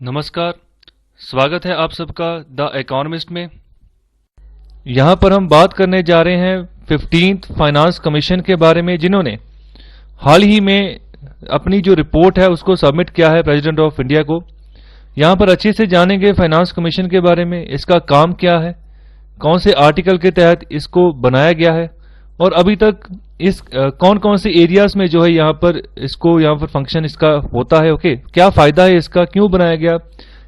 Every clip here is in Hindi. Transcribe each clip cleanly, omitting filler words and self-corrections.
नमस्कार, स्वागत है आप सबका द इकोनॉमिस्ट में। यहाँ पर हम बात करने जा रहे हैं 15th फाइनेंस कमीशन के बारे में, जिन्होंने हाल ही में अपनी जो रिपोर्ट है उसको सबमिट किया है प्रेसिडेंट ऑफ इंडिया को। यहाँ पर अच्छे से जानेंगे फाइनेंस कमीशन के बारे में, इसका काम क्या है, कौन से आर्टिकल के तहत इसको बनाया गया है और अभी तक इस कौन कौन से एरियाज में जो है यहाँ पर फंक्शन इसका होता है। ओके, क्या फायदा है इसका, क्यों बनाया गया,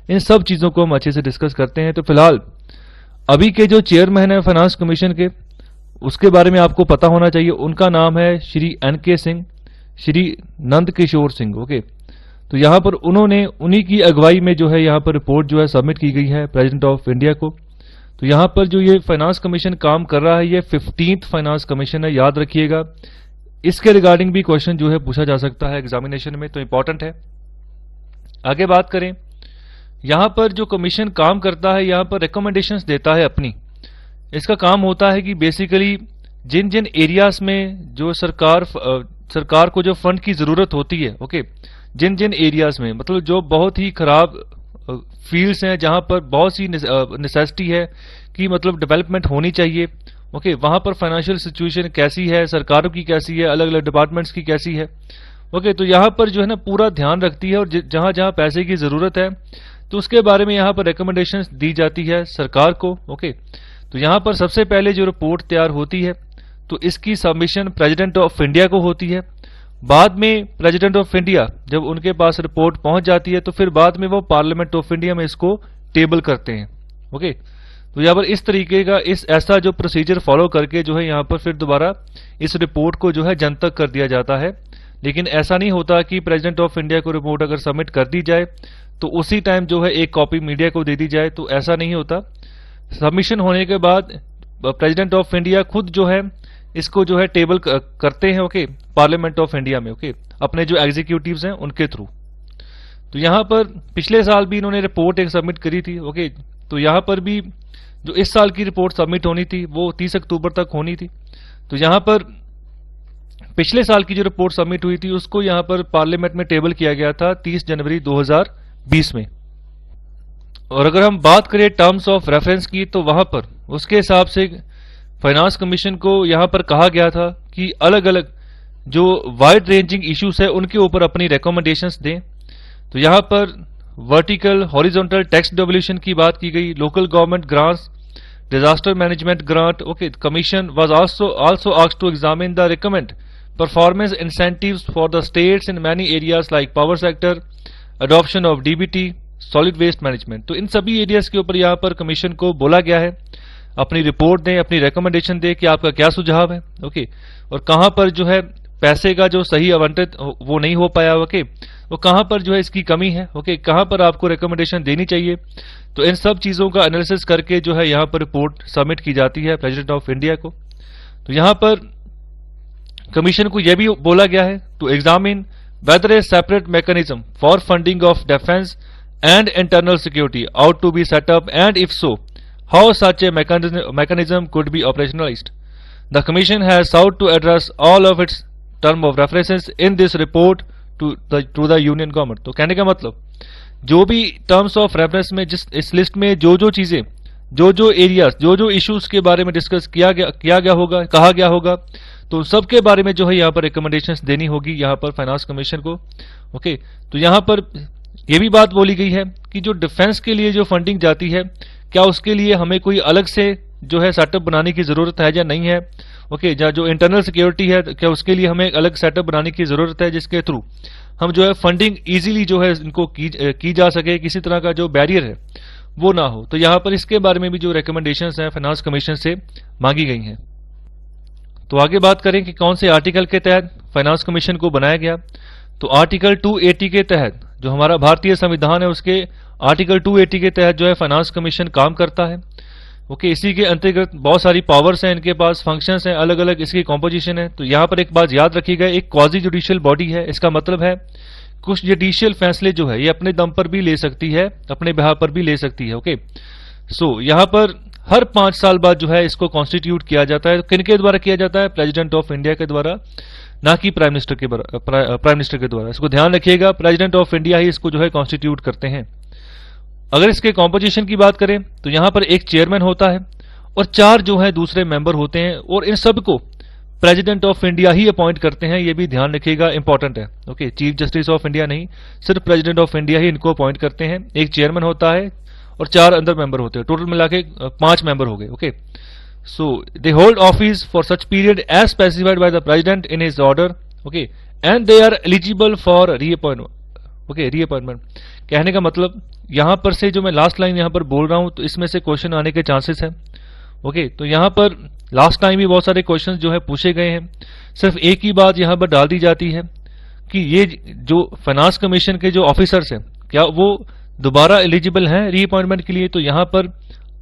इन सब चीजों को हम अच्छे से डिस्कस करते हैं। तो फिलहाल अभी के जो चेयरमैन है फाइनेंस कमीशन के, उसके बारे में आपको पता होना चाहिए। उनका नाम है श्री NK सिंह, श्री नंद किशोर सिंह। ओके, तो यहाँ पर उन्हीं की अगुवाई में जो है यहाँ पर रिपोर्ट जो है सबमिट की गई है प्रेसिडेंट ऑफ इंडिया को। तो यहाँ पर जो ये फाइनेंस कमीशन काम कर रहा है, ये 15th फाइनेंस कमीशन है, याद रखिएगा। इसके रिगार्डिंग भी क्वेश्चन जो है पूछा जा सकता है एग्जामिनेशन में, तो इंपॉर्टेंट है। आगे बात करें, यहाँ पर जो कमीशन काम करता है, यहाँ पर रिकमेंडेशंस देता है अपनी। इसका काम होता है कि बेसिकली जिन जिन एरियाज में जो सरकार को जो फंड की जरूरत होती है, ओके, जिन जिन एरियाज में मतलब जो बहुत ही खराब फील्ड्स हैं, जहां पर बहुत सी नेसेसिटी है कि मतलब डेवलपमेंट होनी चाहिए, ओके, वहां पर फाइनेंशियल सिचुएशन कैसी है, सरकारों की कैसी है, अलग अलग डिपार्टमेंट्स की कैसी है, ओके, तो यहाँ पर जो है ना पूरा ध्यान रखती है। और जहां जहां पैसे की जरूरत है तो उसके बारे में यहाँ पर रिकमेंडेशंस दी जाती है सरकार को। ओके, तो यहाँ पर सबसे पहले जो रिपोर्ट तैयार होती है तो इसकी सबमिशन प्रेसिडेंट ऑफ इंडिया को होती है। बाद में प्रेसिडेंट ऑफ इंडिया जब उनके पास रिपोर्ट पहुंच जाती है तो फिर बाद में वो पार्लियामेंट ऑफ इंडिया में इसको टेबल करते हैं। ओके, तो यहाँ पर इस तरीके का ऐसा जो प्रोसीजर फॉलो करके जो है यहाँ पर फिर दोबारा इस रिपोर्ट को जो है जनतक कर दिया जाता है। लेकिन ऐसा नहीं होता कि प्रेसिडेंट ऑफ इंडिया को रिपोर्ट अगर सबमिट कर दी जाए तो उसी टाइम जो है एक कॉपी मीडिया को दे दी जाए, तो ऐसा नहीं होता। सबमिशन होने के बाद प्रेसिडेंट ऑफ इंडिया खुद जो है इसको जो है टेबल करते हैं, ओके, पार्लियामेंट ऑफ इंडिया में, ओके, अपने जो एग्जीक्यूटिव्स हैं उनके थ्रू। तो यहाँ पर पिछले साल भी इन्होंने रिपोर्ट एक सबमिट करी थी, ओके, तो यहाँ पर भी जो इस साल की रिपोर्ट सबमिट होनी थी वो 30 अक्टूबर तक होनी थी। तो यहाँ पर पिछले साल की जो रिपोर्ट सबमिट हुई थी उसको यहाँ पर पार्लियामेंट में टेबल किया गया था 30 जनवरी 2020 में। और अगर हम बात करें टर्म्स ऑफ रेफरेंस की, तो वहां पर उसके हिसाब से फाइनेंस कमीशन को यहां पर कहा गया था कि अलग अलग जो वाइड रेंजिंग इश्यूज है उनके ऊपर अपनी रिकमेंडेशंस दें। तो यहां पर वर्टिकल हॉरिजॉन्टल टैक्स डेवल्यूशन की बात की गई, local government grants, disaster management grant. Okay, commission was also asked to examine the recommend performance incentives for the states in many areas like power sector, adoption of DBT, solid waste management. तो इन सभी एरियाज के ऊपर यहाँ पर कमीशन को बोला गया है अपनी रिपोर्ट दें, अपनी रिकमेंडेशन दें कि आपका क्या सुझाव है, ओके, और कहां पर जो है पैसे का जो सही आवंटित वो नहीं हो पाया, ओके, वो कहां पर जो है इसकी कमी है, ओके, कहां पर आपको रिकमेंडेशन देनी चाहिए। तो इन सब चीजों का एनालिसिस करके जो है यहाँ पर रिपोर्ट सबमिट की जाती है प्रेसिडेंट ऑफ इंडिया को। तो यहाँ पर कमीशन को यह भी बोला गया है to examine whether a separate mechanism for funding of defense and internal security ought to be set up, and if so, how such a mechanism could be operationalized. The Commission has sought to address all of its term of references in this report to the Union Government. तो कहने का मतलब जो भी टर्म्स ऑफ रेफरेंस में इस लिस्ट में जो चीजें, जो एरियाज, जो इश्यूज के बारे में डिस्कस किया गया होगा, कहा गया होगा, तो सबके बारे में जो है यहाँ पर रिकमेंडेशंस देनी होगी यहाँ पर फाइनेंस कमीशन को। ओके, तो यहाँ पर यह भी बात बोली गई है कि जो डिफेंस के लिए जो फंडिंग जाती है, क्या उसके लिए हमें कोई अलग से जो है सेटअप बनाने की जरूरत है या नहीं है। ओके, जो इंटरनल सिक्योरिटी है, क्या उसके लिए हमें अलग सेटअप बनाने की जरूरत है जिसके थ्रू हम जो है फंडिंग इजीली जो है इनको की जा सके, किसी तरह का जो बैरियर है वो ना हो। तो यहाँ पर इसके बारे में भी जो रिकमेंडेशंस हैं फाइनेंस कमीशन से मांगी गई हैं। तो आगे बात करें कि कौन से आर्टिकल के तहत फाइनेंस कमीशन को बनाया गया। तो आर्टिकल 280 के तहत, जो हमारा भारतीय संविधान है उसके आर्टिकल 280 के तहत जो है फाइनेंस कमीशन काम करता है। ओके, इसी के अंतर्गत बहुत सारी पावर्स हैं इनके पास, फंक्शंस हैं, अलग अलग इसकी कॉम्पोजिशन है। तो यहाँ पर एक बात याद रखिएगा, एक क्वाजी जुडिशियल बॉडी है। इसका मतलब है कुछ जुडिशियल फैसले जो है ये अपने दम पर भी ले सकती है, अपने बिहार पर भी ले सकती है। ओके, सो यहाँ पर हर 5 साल बाद जो है इसको कॉन्स्टिट्यूट किया जाता है। तो किन के द्वारा किया जाता है? प्रेसिडेंट ऑफ इंडिया के द्वारा, ना कि प्राइम मिनिस्टर के द्वारा। इसको ध्यान रखिएगा, प्रेसिडेंट ऑफ इंडिया ही इसको जो है कॉन्स्टिट्यूट करते हैं। अगर इसके कॉम्पोजिशन की बात करें तो यहां पर एक चेयरमैन होता है और 4 जो है दूसरे मेंबर होते हैं, और इन सबको प्रेसिडेंट ऑफ इंडिया ही अपॉइंट करते हैं। ये भी ध्यान रखिएगा, इंपॉर्टेंट है। Okay, chief justice of India नहीं, सिर्फ प्रेसिडेंट ऑफ इंडिया ही इनको अपॉइंट करते हैं। एक चेयरमैन होता है और 4 अंदर मेंबर होते हैं, टोटल मिला के 5 मेंबर हो गए। Okay, so they hold office for such period as specified by the president in his order. Okay, and they are eligible for reappointment. Okay, reappointment कहने का मतलब यहां पर से जो मैं लास्ट लाइन यहां पर बोल रहा हूं, तो इसमें से क्वेश्चन आने के चांसेस है। ओके, तो यहां पर लास्ट टाइम भी बहुत सारे क्वेश्चन जो है पूछे गए हैं। सिर्फ एक ही बात यहां पर डाल दी जाती है कि ये जो फाइनेंस कमीशन के जो ऑफिसर्स हैं, क्या वो दोबारा एलिजिबल हैं रीअपॉइंटमेंट के लिए? तो यहां पर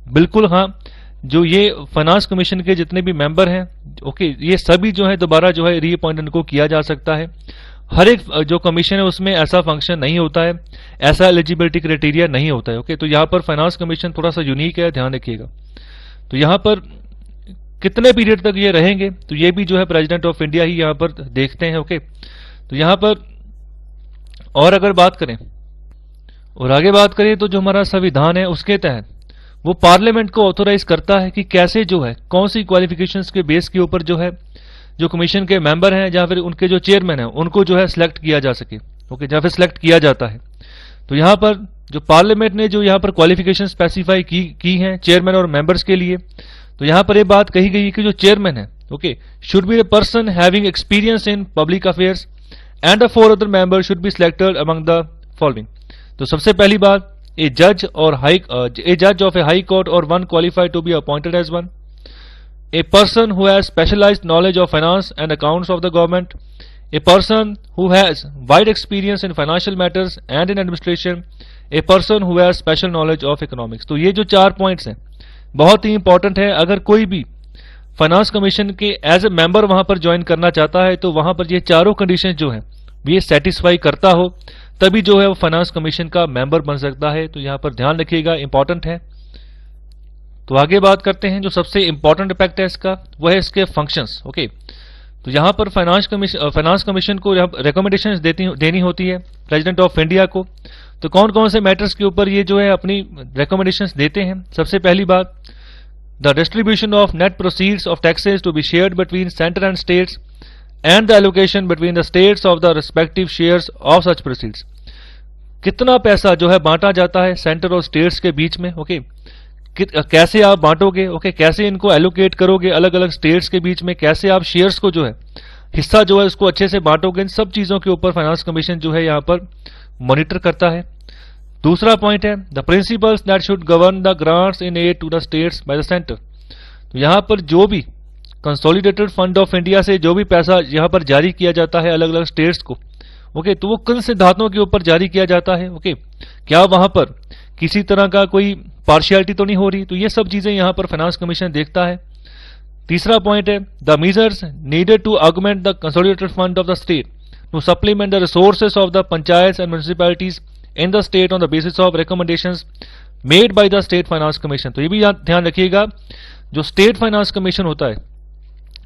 बिल्कुल हाँ, जो ये फाइनेंस कमीशन के जितने भी मेंबर हैं, ओके, ये सभी जो है दोबारा जो है रीअपॉइंटमेंट को किया जा सकता है। हर एक जो कमीशन है उसमें ऐसा फंक्शन नहीं होता है, ऐसा एलिजिबिलिटी क्राइटेरिया नहीं होता है। ओके, तो यहां पर फाइनेंस कमीशन थोड़ा सा यूनिक है, ध्यान रखिएगा। तो यहां पर कितने पीरियड तक ये रहेंगे, तो ये भी जो है प्रेसिडेंट ऑफ इंडिया ही यहां पर देखते हैं। ओके, तो यहां पर और अगर बात करें और आगे बात करें तो जो हमारा संविधान है उसके तहत वो पार्लियामेंट को ऑथोराइज करता है कि कैसे जो है कौन सी क्वालिफिकेशंस के बेस के ऊपर जो है जो कमीशन के मेंबर हैं या फिर उनके जो चेयरमैन हैं उनको जो है सिलेक्ट किया जा सके। ओके, या फिर सिलेक्ट किया जाता है। तो यहां पर जो पार्लियामेंट ने जो यहां पर क्वालिफिकेशन स्पेसिफाई की हैं चेयरमैन और मेंबर्स के लिए, तो यहां पर यह बात कही गई है कि जो चेयरमैन है, okay, should be a person having experience in public affairs and the 4 other member should be selected among the following. तो सबसे पहली बात, ए जज ऑफ ए हाई कोर्ट और 1 qualified to be appointed as one. A person who has specialized knowledge of finance and accounts of the government, a person who has wide experience in financial matters and in administration, a person who has special knowledge of economics। तो ये जो 4 पॉइंट्स हैं बहुत ही इंपॉर्टेंट है। अगर कोई भी फाइनेंस कमीशन के एज ए मेंबर वहां पर ज्वाइन करना चाहता है तो वहां पर ये चारों कंडीशन जो है ये सेटिस्फाई करता हो तभी जो है वो फाइनेंस कमीशन का मेंबर बन सकता है। तो यहां पर ध्यान रखिएगा, इंपॉर्टेंट है। तो आगे बात करते हैं, जो सबसे इंपॉर्टेंट इम्पैक्ट है इसका वो है इसके फंक्शंस। ओके, तो यहां पर फाइनेंस कमीशन को रिकमेंडेशंस देनी होती है प्रेसिडेंट ऑफ इंडिया को। तो कौन कौन से मैटर्स के ऊपर ये जो है अपनी रिकमेंडेशंस देते हैं? सबसे पहली बात, the distribution of net proceeds of taxes to be shared between centre and states and the allocation between the states of the respective shares of such proceeds. कितना पैसा जो है बांटा जाता है सेंटर और स्टेट्स के बीच में। ओके, कैसे आप बांटोगे, ओके, कैसे इनको एलोकेट करोगे अलग अलग स्टेट्स के बीच में, कैसे आप शेयर्स को जो है हिस्सा जो है उसको अच्छे से बांटोगे, इन सब चीजों के ऊपर फाइनेंस कमीशन जो है यहां पर मॉनिटर करता है। दूसरा पॉइंट है, the principles that should govern the grants in aid to the states by the centre. तो यहां पर जो भी कंसोलिडेटेड फंड ऑफ इंडिया से जो भी पैसा यहां पर जारी किया जाता है अलग अलग स्टेट्स को, ओके, तो वो किन सिद्धांतों के ऊपर जारी किया जाता है? ओके, क्या वहां पर किसी तरह का कोई पार्शियलिटी तो नहीं हो रही? तो ये सब चीजें यहां पर फाइनेंस कमीशन देखता है। तीसरा पॉइंट है, the measures needed to augment the consolidated fund of the state to supplement the resources of the panchayat and municipalities in the state on the basis of recommendations made by the state finance commission. तो ये भी ध्यान रखिएगा, जो स्टेट फाइनेंस कमीशन होता है,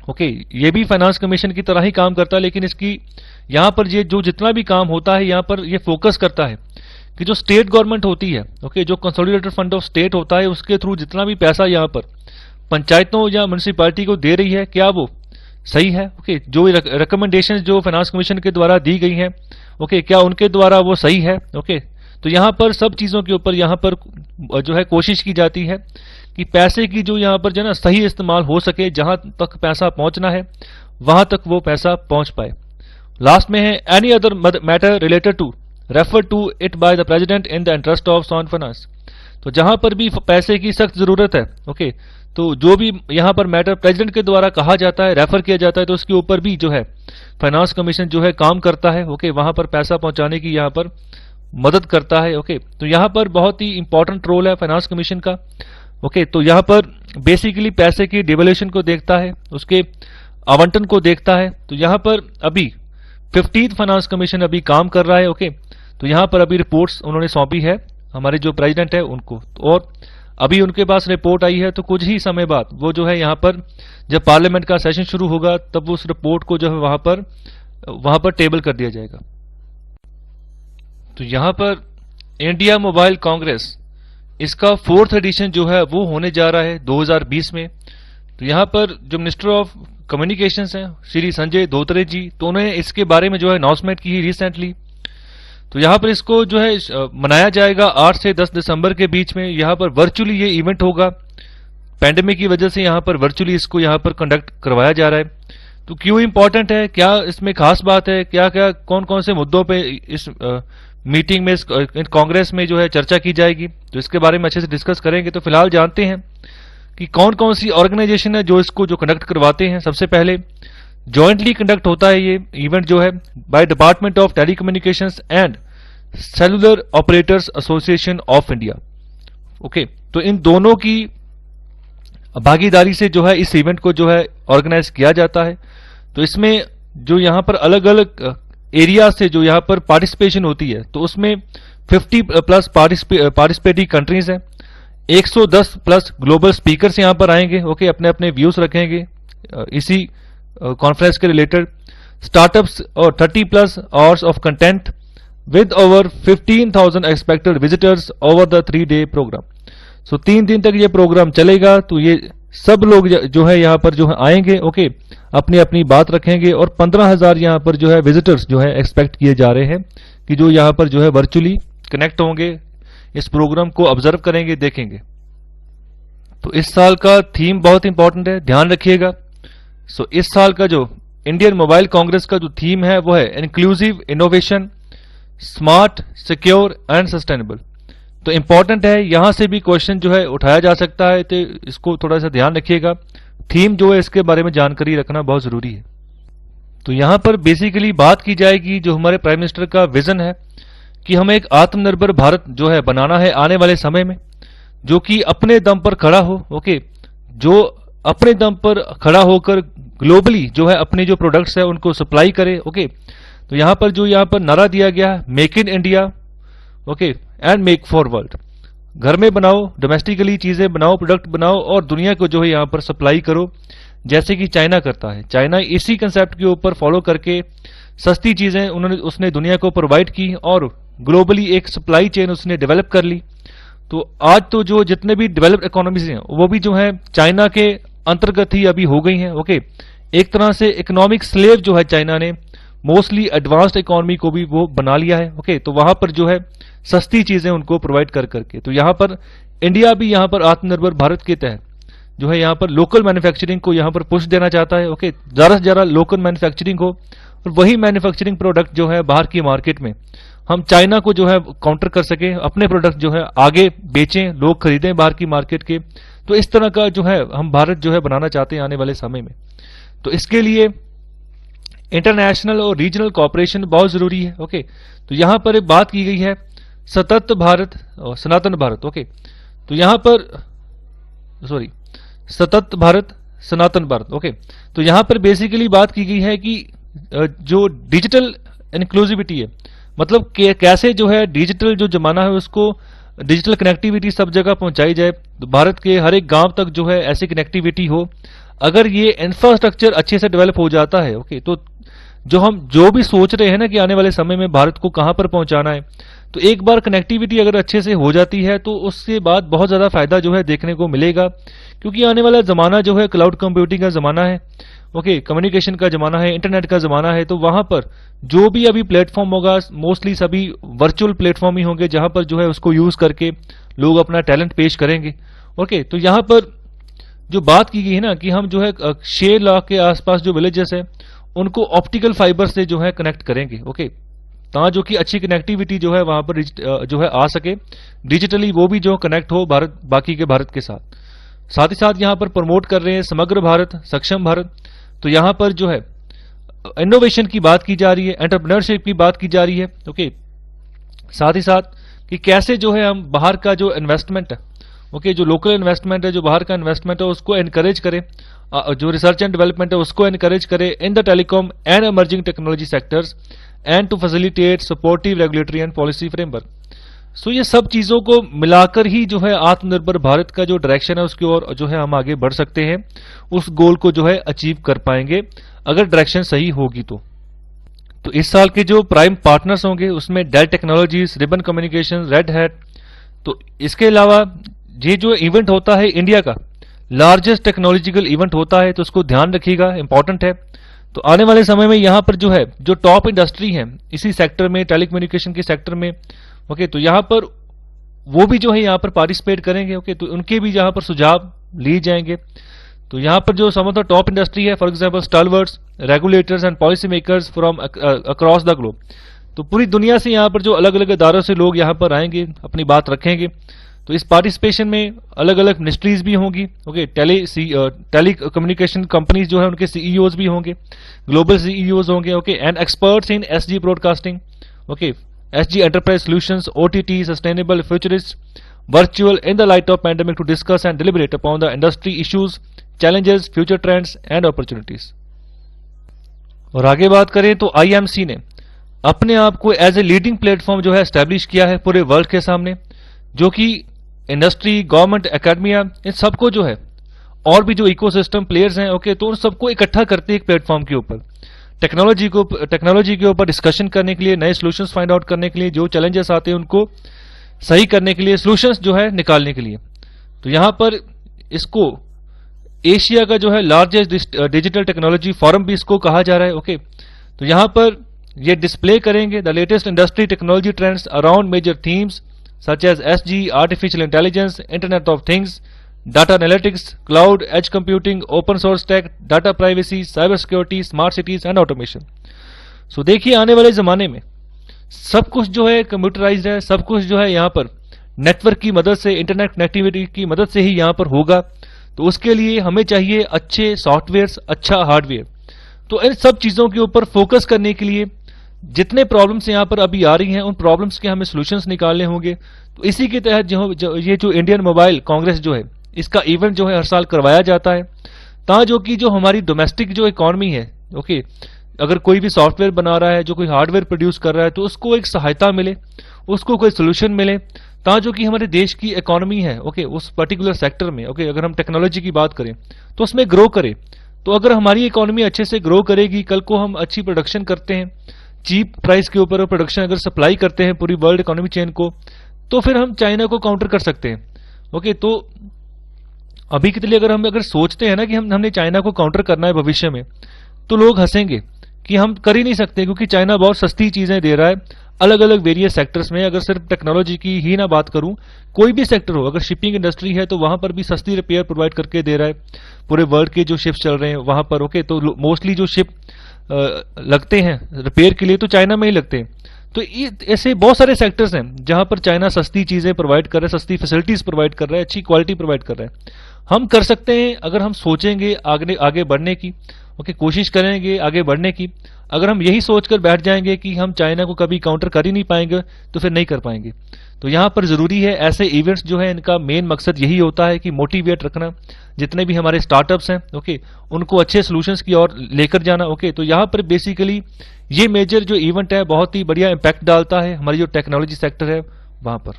ओके, ये भी फाइनेंस कमीशन की तरह ही काम करता है, लेकिन इसकी यहां पर ये जो जितना भी काम होता है यहां पर ये फोकस करता है कि जो स्टेट गवर्नमेंट होती है, ओके, जो कंसोलिडेटेड फंड ऑफ स्टेट होता है उसके थ्रू जितना भी पैसा यहां पर पंचायतों या म्युनिसिपैलिटी को दे रही है क्या वो सही है? ओके, जो रिकमेंडेशन जो फाइनेंस कमीशन के द्वारा दी गई हैं, ओके, क्या उनके द्वारा वो सही है? ओके, तो यहां पर सब चीजों के ऊपर यहां पर जो है कोशिश की जाती है कि पैसे की जो यहां पर जो ना सही इस्तेमाल हो सके, जहां तक पैसा पहुंचना है वहां तक वो पैसा पहुंच पाए। लास्ट में है, any other matter related to refer to it by the president in the interest of sound finance. तो जहां पर भी पैसे की सख्त जरूरत है, ओके, तो जो भी यहां पर मैटर प्रेसिडेंट के द्वारा कहा जाता है, रेफर किया जाता है, तो उसके ऊपर भी जो है फाइनेंस कमीशन जो है काम करता है। ओके, वहां पर पैसा पहुंचाने की यहां पर मदद करता है। ओके, तो यहां पर बहुत ही इंपॉर्टेंट रोल है फाइनेंस कमीशन का। ओके, तो यहां पर बेसिकली पैसे की डिवोल्यूशन को देखता है, उसके आवंटन को देखता है। तो यहां पर अभी 15th फाइनेंस कमीशन अभी काम कर रहा है। ओके, तो यहां पर अभी रिपोर्ट्स उन्होंने सौंपी है हमारे जो प्रेसिडेंट है उनको, और अभी उनके पास रिपोर्ट आई है, तो कुछ ही समय बाद वो जो है यहां पर जब पार्लियामेंट का सेशन शुरू होगा तब उस रिपोर्ट को जो है वहां पर टेबल कर दिया जाएगा। तो यहां पर इंडिया मोबाइल कांग्रेस इसका 4th एडिशन जो है वो होने जा रहा है 2020 में। तो यहाँ पर जो मिनिस्टर ऑफ कम्युनिकेशंस हैं श्री संजय धोत्रे जी, तो उन्होंने इसके बारे में जो है अनाउंसमेंट की रिसेंटली। तो यहाँ पर इसको जो है मनाया जाएगा 8 से 10 दिसंबर के बीच में। यहाँ पर वर्चुअली ये इवेंट होगा, पैंडेमिक की वजह से यहाँ पर वर्चुअली इसको यहाँ पर कंडक्ट करवाया जा रहा है। तो क्यों इंपॉर्टेंट है, क्या इसमें खास बात है, क्या क्या कौन कौन से मुद्दों पे इस मीटिंग में कांग्रेस में जो है चर्चा की जाएगी, तो इसके बारे में अच्छे से डिस्कस करेंगे। तो फिलहाल जानते हैं कि कौन कौन सी ऑर्गेनाइजेशन है जो इसको जो कंडक्ट करवाते हैं। सबसे पहले जॉइंटली कंडक्ट होता है ये इवेंट जो है by department of telecommunications and cellular operators association of India. Okay, तो इन दोनों की भागीदारी से जो है इस इवेंट को जो है ऑर्गेनाइज किया जाता है। तो इसमें जो यहाँ पर अलग अलग एरिया से जो यहाँ पर पार्टिसिपेशन होती है, तो उसमें 50 प्लस पार्टिसिपेटिंग कंट्रीज हैं, 110 प्लस ग्लोबल स्पीकर्स यहाँ पर आएंगे। ओके, अपने अपने व्यूज रखेंगे इसी कॉन्फ्रेंस के रिलेटेड। स्टार्टअप्स और 30 plus hours of content with over 15,000 expected visitors over the 3-day programme. So 3 दिन तक ये प्रोग्राम चलेगा। तो ये सब लोग जो है यहाँ पर जो है आएंगे, ओके, अपनी अपनी बात रखेंगे, और 15,000 यहाँ पर जो है विजिटर्स जो है एक्सपेक्ट किए जा रहे हैं कि जो यहाँ पर जो है वर्चुअली कनेक्ट होंगे, इस प्रोग्राम को ऑब्जर्व करेंगे, देखेंगे। तो इस साल का थीम बहुत इंपॉर्टेंट है, ध्यान रखिएगा। सो इस साल का जो इंडियन मोबाइल कांग्रेस का जो थीम है वो है inclusive innovation, smart, secure and sustainable. तो इंपॉर्टेंट है, यहां से भी क्वेश्चन जो है उठाया जा सकता है, तो इसको थोड़ा सा ध्यान रखिएगा। थीम जो है इसके बारे में जानकारी रखना बहुत जरूरी है। तो यहां पर बेसिकली बात की जाएगी जो हमारे प्राइम मिनिस्टर का विजन है कि हमें एक आत्मनिर्भर भारत जो है बनाना है आने वाले समय में, जो कि अपने दम पर खड़ा हो। ओके, जो अपने दम पर खड़ा होकर ग्लोबली जो है अपने जो प्रोडक्ट्स है उनको सप्लाई करे। ओके, तो यहां पर जो यहाँ पर नारा दिया गया है, make in India, okay, and make for world. घर में बनाओ, डोमेस्टिकली चीजें बनाओ, प्रोडक्ट बनाओ, और दुनिया को जो है यहाँ पर सप्लाई करो, जैसे कि चाइना करता है। चाइना इसी कंसेप्ट के ऊपर फॉलो करके सस्ती चीजें उसने दुनिया को प्रोवाइड की और ग्लोबली एक सप्लाई चेन उसने डेवलप कर ली। तो आज तो जो जितने भी डेवलप्ड इकोनॉमीज हैं वो भी जो है चाइना के अंतर्गत ही अभी हो गई हैं। ओके, एक तरह से इकोनॉमिक स्लेव जो है चाइना ने मोस्टली एडवांस्ड इकोनॉमी को भी वो बना लिया है। ओके, तो वहां पर जो है सस्ती चीजें उनको प्रोवाइड कर करके, तो यहां पर इंडिया भी यहां पर आत्मनिर्भर भारत के तहत जो है यहाँ पर लोकल मैन्युफैक्चरिंग को यहाँ पर पुश देना चाहता है। ओके, ज्यादा से ज्यादा लोकल मैन्युफैक्चरिंग हो, और वही मैन्युफैक्चरिंग प्रोडक्ट जो है बाहर की मार्केट में हम चाइना को जो है काउंटर कर सके, अपने प्रोडक्ट जो है आगे बेचें, लोग खरीदें बाहर की मार्केट के। तो इस तरह का जो है हम भारत जो है बनाना चाहते हैं आने वाले समय में। तो इसके लिए इंटरनेशनल और रीजनल कोऑपरेशन बहुत जरूरी है। ओके, तो यहां पर एक बात की गई है सतत भारत और सनातन भारत। ओके, तो यहां पर सतत भारत, सनातन भारत। ओके, तो यहां पर बेसिकली बात की गई है कि जो डिजिटल इंक्लूसिविटी है, मतलब कैसे जो है डिजिटल जो जमाना है उसको डिजिटल कनेक्टिविटी सब जगह पहुंचाई जाए। तो भारत के हर एक गांव तक जो है ऐसी कनेक्टिविटी हो। अगर ये इंफ्रास्ट्रक्चर अच्छे से डेवलप हो जाता है, ओके, तो हम जो भी सोच रहे हैं ना कि आने वाले समय में भारत को कहां पर पहुंचाना है, तो एक बार कनेक्टिविटी अगर अच्छे से हो जाती है तो उसके बाद बहुत ज्यादा फायदा जो है देखने को मिलेगा। क्योंकि आने वाला जमाना जो है क्लाउड कंप्यूटिंग का जमाना है। ओके, कम्युनिकेशन का जमाना है, इंटरनेट का जमाना है। तो वहां पर जो भी अभी प्लेटफॉर्म होगा मोस्टली सभी वर्चुअल प्लेटफॉर्म ही होंगे, जहां पर जो है उसको यूज करके लोग अपना टैलेंट पेश करेंगे। ओके, तो यहां पर जो बात की गई है ना कि हम जो है 6 लाख के आसपास जो विलेजेस है उनको ऑप्टिकल फाइबर से जो है कनेक्ट करेंगे। ओके, ताकि जो कि अच्छी कनेक्टिविटी जो है वहां पर जो है आ सके, डिजिटली वो भी जो कनेक्ट हो भारत बाकी के भारत के साथ। साथ ही साथ यहां पर प्रमोट कर रहे हैं समग्र भारत, सक्षम भारत। तो यहां पर जो है इनोवेशन की बात की जा रही है, एंटरप्रेन्योरशिप की बात की जा रही है। ओके, साथ ही साथ कि कैसे जो है हम बाहर का जो इन्वेस्टमेंट है, ओके, जो लोकल इन्वेस्टमेंट है, जो बाहर का इन्वेस्टमेंट है उसको एनकरेज करें, जो रिसर्च एंड डेवलपमेंट है उसको एनकरेज करें in the telecom and emerging technology sectors and to facilitate supportive regulatory and policy framework. So ये सब चीजों को मिलाकर ही जो है आत्मनिर्भर भारत का जो डायरेक्शन है उसकी ओर जो है हम आगे बढ़ सकते हैं, उस गोल को जो है अचीव कर पाएंगे अगर डायरेक्शन सही होगी तो इस साल के जो प्राइम पार्टनर्स होंगे उसमें Dell Technologies, Ribbon Communication, Red Hat, तो तो इसके अलावा ये जो इवेंट होता है इंडिया का लार्जेस्ट टेक्नोलॉजिकल इवेंट होता है, तो उसको ध्यान रखिएगा, इंपॉर्टेंट है। तो आने वाले समय में यहाँ पर जो है जो टॉप इंडस्ट्री है इसी सेक्टर में, टेलीकम्युनिकेशन के सेक्टर में, ओके, तो यहाँ पर वो भी जो है यहाँ पर पार्टिसिपेट करेंगे, ओके, तो उनके भी यहाँ पर सुझाव लिए जाएंगे। तो यहाँ पर जो some of the top industry है, for example stalwarts, regulators and policy makers from across the globe, तो पूरी दुनिया से यहाँ पर जो अलग अलग इदारों से लोग यहाँ पर आएंगे, अपनी बात रखेंगे। तो इस पार्टिसिपेशन में अलग अलग मिनिस्ट्रीज भी होंगी, ओके, टेली कम्युनिकेशन कंपनीज जो है उनके सीईओज भी होंगे, ग्लोबल सीईओज होंगे, okay, and experts in SG broadcasting, okay, SG enterprise solutions, OTT, sustainable futurist, virtual in the light of pandemic to discuss and deliberate upon the industry issues, challenges, future trends and opportunities। और आगे बात करें तो IMC ने अपने आप को एज ए लीडिंग प्लेटफॉर्म जो है एस्टैब्लिश किया है पूरे वर्ल्ड के सामने, जो कि इंडस्ट्री, गवर्नमेंट, एकेडमिया, इन सबको जो है और भी जो इकोसिस्टम प्लेयर्स हैं, ओके, तो उन सबको इकट्ठा करते हैं एक प्लेटफॉर्म के ऊपर, टेक्नोलॉजी के ऊपर डिस्कशन करने के लिए, नए सोल्यूशंस फाइंड आउट करने के लिए, जो चैलेंजेस आते हैं उनको सही करने के लिए, सॉल्यूशंस जो है निकालने के लिए। तो यहां पर इसको एशिया का जो है लार्जेस्ट डिजिटल टेक्नोलॉजी फोरम भी इसको कहा जा रहा है, ओके। तो यहां पर ये डिस्प्ले करेंगे the latest industry technology trends around major themes such as SG, artificial intelligence, internet of things, data analytics, cloud, edge computing, open source tech, data privacy, cyber security, smart cities and automation. So देखिए आने वाले जमाने में सब कुछ जो है कंप्यूटराइज्ड है, सब कुछ जो है यहाँ पर नेटवर्क की मदद से, इंटरनेट कनेक्टिविटी की मदद से ही यहाँ पर होगा। तो उसके लिए हमें चाहिए अच्छे सॉफ्टवेयर, अच्छा हार्डवेयर। तो इन सब चीजों के ऊपर फोकस करने के लिए जितने प्रॉब्लम्स यहाँ पर अभी आ रही हैं उन प्रॉब्लम्स के हमें सॉल्यूशंस निकालने होंगे। तो इसी के तहत ये जो इंडियन मोबाइल कांग्रेस जो है इसका इवेंट जो है हर साल करवाया जाता है, ताकि जो हमारी डोमेस्टिक जो इकोनॉमी है, ओके, अगर कोई भी सॉफ्टवेयर बना रहा है, जो कोई हार्डवेयर प्रोड्यूस कर रहा है, तो उसको एक सहायता मिले, उसको कोई सोल्यूशन मिले, ताकि जो कि हमारे देश की इकोनॉमी है, ओके, उस पर्टिकुलर सेक्टर में, ओके, अगर हम टेक्नोलॉजी की बात करें तो उसमें ग्रो करे। तो अगर हमारी इकोनॉमी अच्छे से ग्रो करेगी, कल को हम अच्छी प्रोडक्शन करते हैं, चीप प्राइस के ऊपर प्रोडक्शन अगर सप्लाई करते हैं पूरी वर्ल्ड इकोनॉमी चेन को, तो फिर हम चाइना को काउंटर कर सकते हैं, ओके। तो अभी के लिए अगर सोचते हैं ना कि हमने चाइना को काउंटर करना है भविष्य में, तो लोग हंसेंगे कि हम कर ही नहीं सकते, क्योंकि चाइना बहुत सस्ती चीजें दे रहा है अलग अलग वेरियस सेक्टर्स में। अगर सिर्फ टेक्नोलॉजी की ही ना बात करूं, कोई भी सेक्टर हो, अगर शिपिंग इंडस्ट्री है तो वहां पर भी सस्ती रिपेयर प्रोवाइड करके दे रहा है पूरे वर्ल्ड के जो शिप्स चल रहे हैं वहां पर, ओके। तो मोस्टली जो शिप लगते हैं रिपेयर के लिए तो चाइना में ही लगते हैं। तो ऐसे बहुत सारे सेक्टर्स हैं जहां पर चाइना सस्ती चीजें प्रोवाइड कर रहा है, सस्ती फैसिलिटीज प्रोवाइड कर रहा है, अच्छी क्वालिटी प्रोवाइड कर रहा है। हम कर सकते हैं अगर हम सोचेंगे आगे बढ़ने की, ओके, कोशिश करेंगे आगे बढ़ने की। अगर हम यही सोचकर बैठ जाएंगे कि हम चाइना को कभी काउंटर कर ही नहीं पाएंगे, तो फिर नहीं कर पाएंगे। तो यहां पर जरूरी है ऐसे इवेंट्स जो है इनका मेन मकसद यही होता है कि मोटिवेट रखना जितने भी हमारे स्टार्टअप्स हैं, ओके, उनको अच्छे सॉल्यूशंस की ओर लेकर जाना, ओके। तो यहां पर बेसिकली ये मेजर जो इवेंट है बहुत ही बढ़िया इंपैक्ट डालता है हमारी जो टेक्नोलॉजी सेक्टर है वहां पर।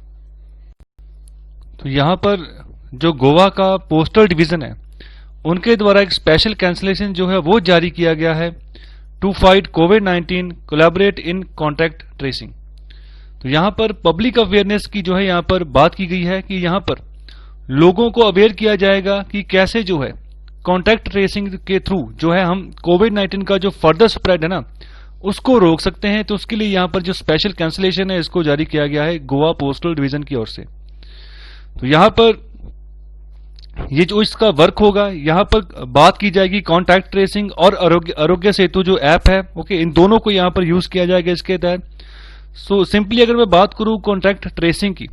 तो यहां पर जो गोवा का पोस्टल डिवीजन है उनके द्वारा एक स्पेशल कैंसिलेशन जो है वो जारी किया गया है, टू फाइट कोविड-19 कोलैबोरेट इन कॉन्टैक्ट ट्रेसिंग। तो यहां पर पब्लिक अवेयरनेस की जो है यहां पर बात की गई है कि यहां पर लोगों को अवेयर किया जाएगा कि कैसे जो है कॉन्टैक्ट ट्रेसिंग के थ्रू जो है हम कोविड-19 का जो फर्दर स्प्रेड है ना उसको रोक सकते हैं। तो उसके लिए यहां पर जो स्पेशल कैंसिलेशन है इसको जारी किया गया है गोवा पोस्टल डिवीजन की ओर से। तो यहां पर ये जो इसका वर्क होगा, यहां पर बात की जाएगी कॉन्टैक्ट ट्रेसिंग और आरोग्य सेतु जो ऐप है, ओके, इन दोनों को यहां पर यूज किया जाएगा इसके तहत। सो सिंपली अगर मैं बात करूं कॉन्टैक्ट ट्रेसिंग की,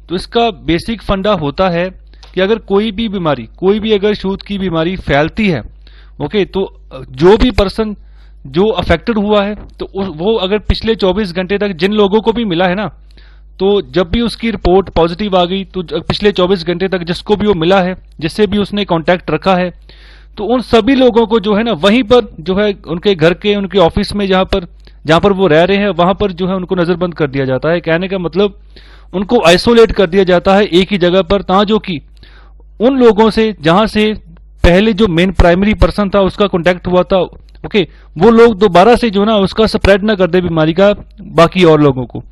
तो इसका बेसिक फंडा होता है कि अगर कोई भी बीमारी, कोई भी अगर छूत की बीमारी फैलती है, ओके, तो जो भी पर्सन जो अफेक्टेड हुआ है तो वो अगर पिछले 24 घंटे तक जिन लोगों को भी मिला है ना, तो जब भी उसकी रिपोर्ट पॉजिटिव आ गई, तो पिछले 24 घंटे तक जिसको भी वो मिला है, जिससे भी उसने कांटेक्ट रखा है, तो उन सभी लोगों को जो है ना वहीं पर जो है उनके घर के, उनके ऑफिस में जहां पर वो रह रहे हैं वहां पर जो है उनको नजरबंद कर दिया जाता है। कहने का मतलब उनको आइसोलेट कर दिया जाता है एक ही जगह पर, जो कि उन लोगों से जहां से पहले जो मेन प्राइमरी पर्सन था उसका कांटेक्ट हुआ था, ओके, वो लोग दोबारा से जो ना उसका स्प्रेड ना कर दे बीमारी का बाकी और लोगों को।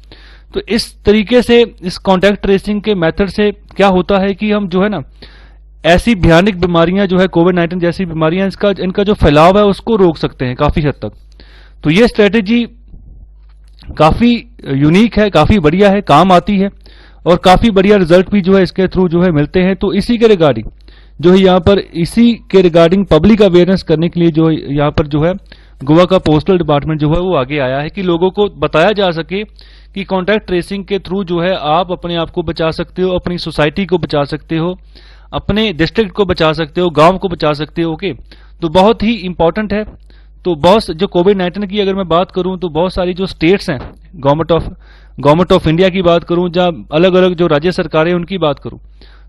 तो इस तरीके से इस कॉन्टैक्ट ट्रेसिंग के मेथड से क्या होता है कि हम जो है ना ऐसी भयानक बीमारियां जो है कोविड-19 जैसी बीमारियां इनका जो फैलाव है उसको रोक सकते हैं काफी हद तक। तो ये स्ट्रेटेजी काफी यूनिक है, काफी बढ़िया है, काम आती है और काफी बढ़िया रिजल्ट भी जो है इसके थ्रू जो है मिलते हैं। तो इसी के रिगार्डिंग जो है यहाँ पर इसी के रिगार्डिंग पब्लिक अवेयरनेस करने के लिए जो यहाँ पर जो है गोवा का पोस्टल डिपार्टमेंट जो है वो आगे आया है कि लोगों को बताया जा सके कि कॉन्टैक्ट ट्रेसिंग के थ्रू जो है आप अपने आप को बचा सकते हो, अपनी सोसाइटी को बचा सकते हो, अपने डिस्ट्रिक्ट को बचा सकते हो, गांव को बचा सकते हो। ओके, तो बहुत ही इंपॉर्टेंट है। तो बहुत जो कोविड-19 की अगर मैं बात करूं तो बहुत सारी जो स्टेट्स हैं, गवर्नमेंट ऑफ इंडिया की बात करूं, जहां अलग अलग जो राज्य सरकारें उनकी बात करूं,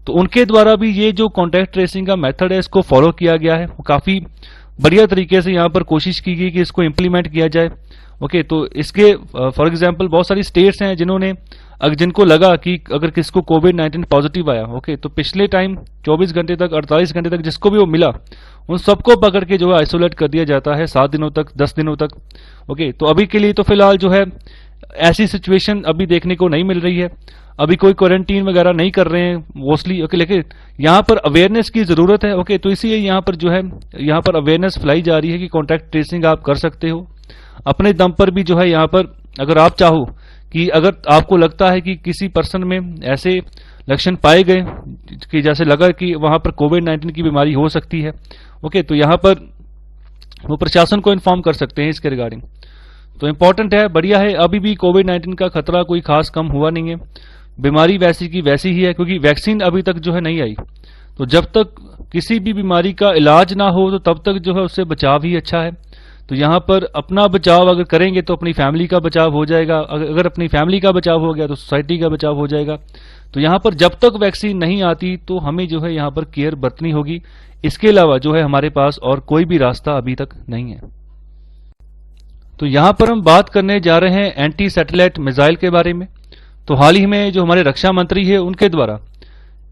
तो उनके द्वारा भी ये जो कॉन्टैक्ट ट्रेसिंग का मेथड है इसको फॉलो किया गया है। काफी बढ़िया तरीके से यहाँ पर कोशिश की गई कि इसको इम्प्लीमेंट किया जाए। ओके, तो इसके फॉर एग्जांपल बहुत सारी स्टेट्स हैं जिनको लगा कि अगर किसको कोविड-19 पॉजिटिव आया, ओके, तो पिछले टाइम 24 घंटे तक, 48 घंटे तक जिसको भी वो मिला उन सबको पकड़ के जो है आइसोलेट कर दिया जाता है 7 दिनों तक, 10 दिनों तक। ओके, तो अभी के लिए तो फिलहाल जो है ऐसी सिचुएशन अभी देखने को नहीं मिल रही है, अभी कोई क्वारंटीन वगैरह नहीं कर रहे हैं मोस्टली। ओके, लेकिन यहाँ पर अवेयरनेस की जरूरत है। ओके, तो इसीलिए यहाँ पर जो है यहाँ पर अवेयरनेस फैलाई जा रही है कि कॉन्टैक्ट ट्रेसिंग आप कर सकते हो अपने दम पर भी जो है। यहाँ पर अगर आप चाहो कि अगर आपको लगता है कि किसी पर्सन में ऐसे लक्षण पाए गए कि जैसे लगा कि वहां पर कोविड-19 की बीमारी हो सकती है, ओके, तो यहाँ पर वो प्रशासन को इन्फॉर्म कर सकते हैं इसके रिगार्डिंग। तो इंपॉर्टेंट है, बढ़िया है। अभी भी कोविड-19 का खतरा कोई खास कम हुआ नहीं है, बीमारी वैसी की वैसी ही है, क्योंकि वैक्सीन अभी तक जो है नहीं आई। तो जब तक किसी भी बीमारी का इलाज ना हो तो तब तक जो है उससे बचाव ही अच्छा है। तो यहाँ पर अपना बचाव अगर करेंगे तो अपनी फैमिली का बचाव हो जाएगा, अगर अपनी फैमिली का बचाव हो गया तो सोसाइटी का बचाव हो जाएगा। तो यहाँ पर जब तक वैक्सीन नहीं आती तो हमें जो है यहाँ पर केयर बरतनी होगी। इसके अलावा जो है हमारे पास और कोई भी रास्ता अभी तक नहीं है। तो यहाँ पर हम बात करने जा रहे हैं एंटी सैटेलाइट मिसाइल के बारे में। तो हाल ही में जो हमारे रक्षा मंत्री है उनके द्वारा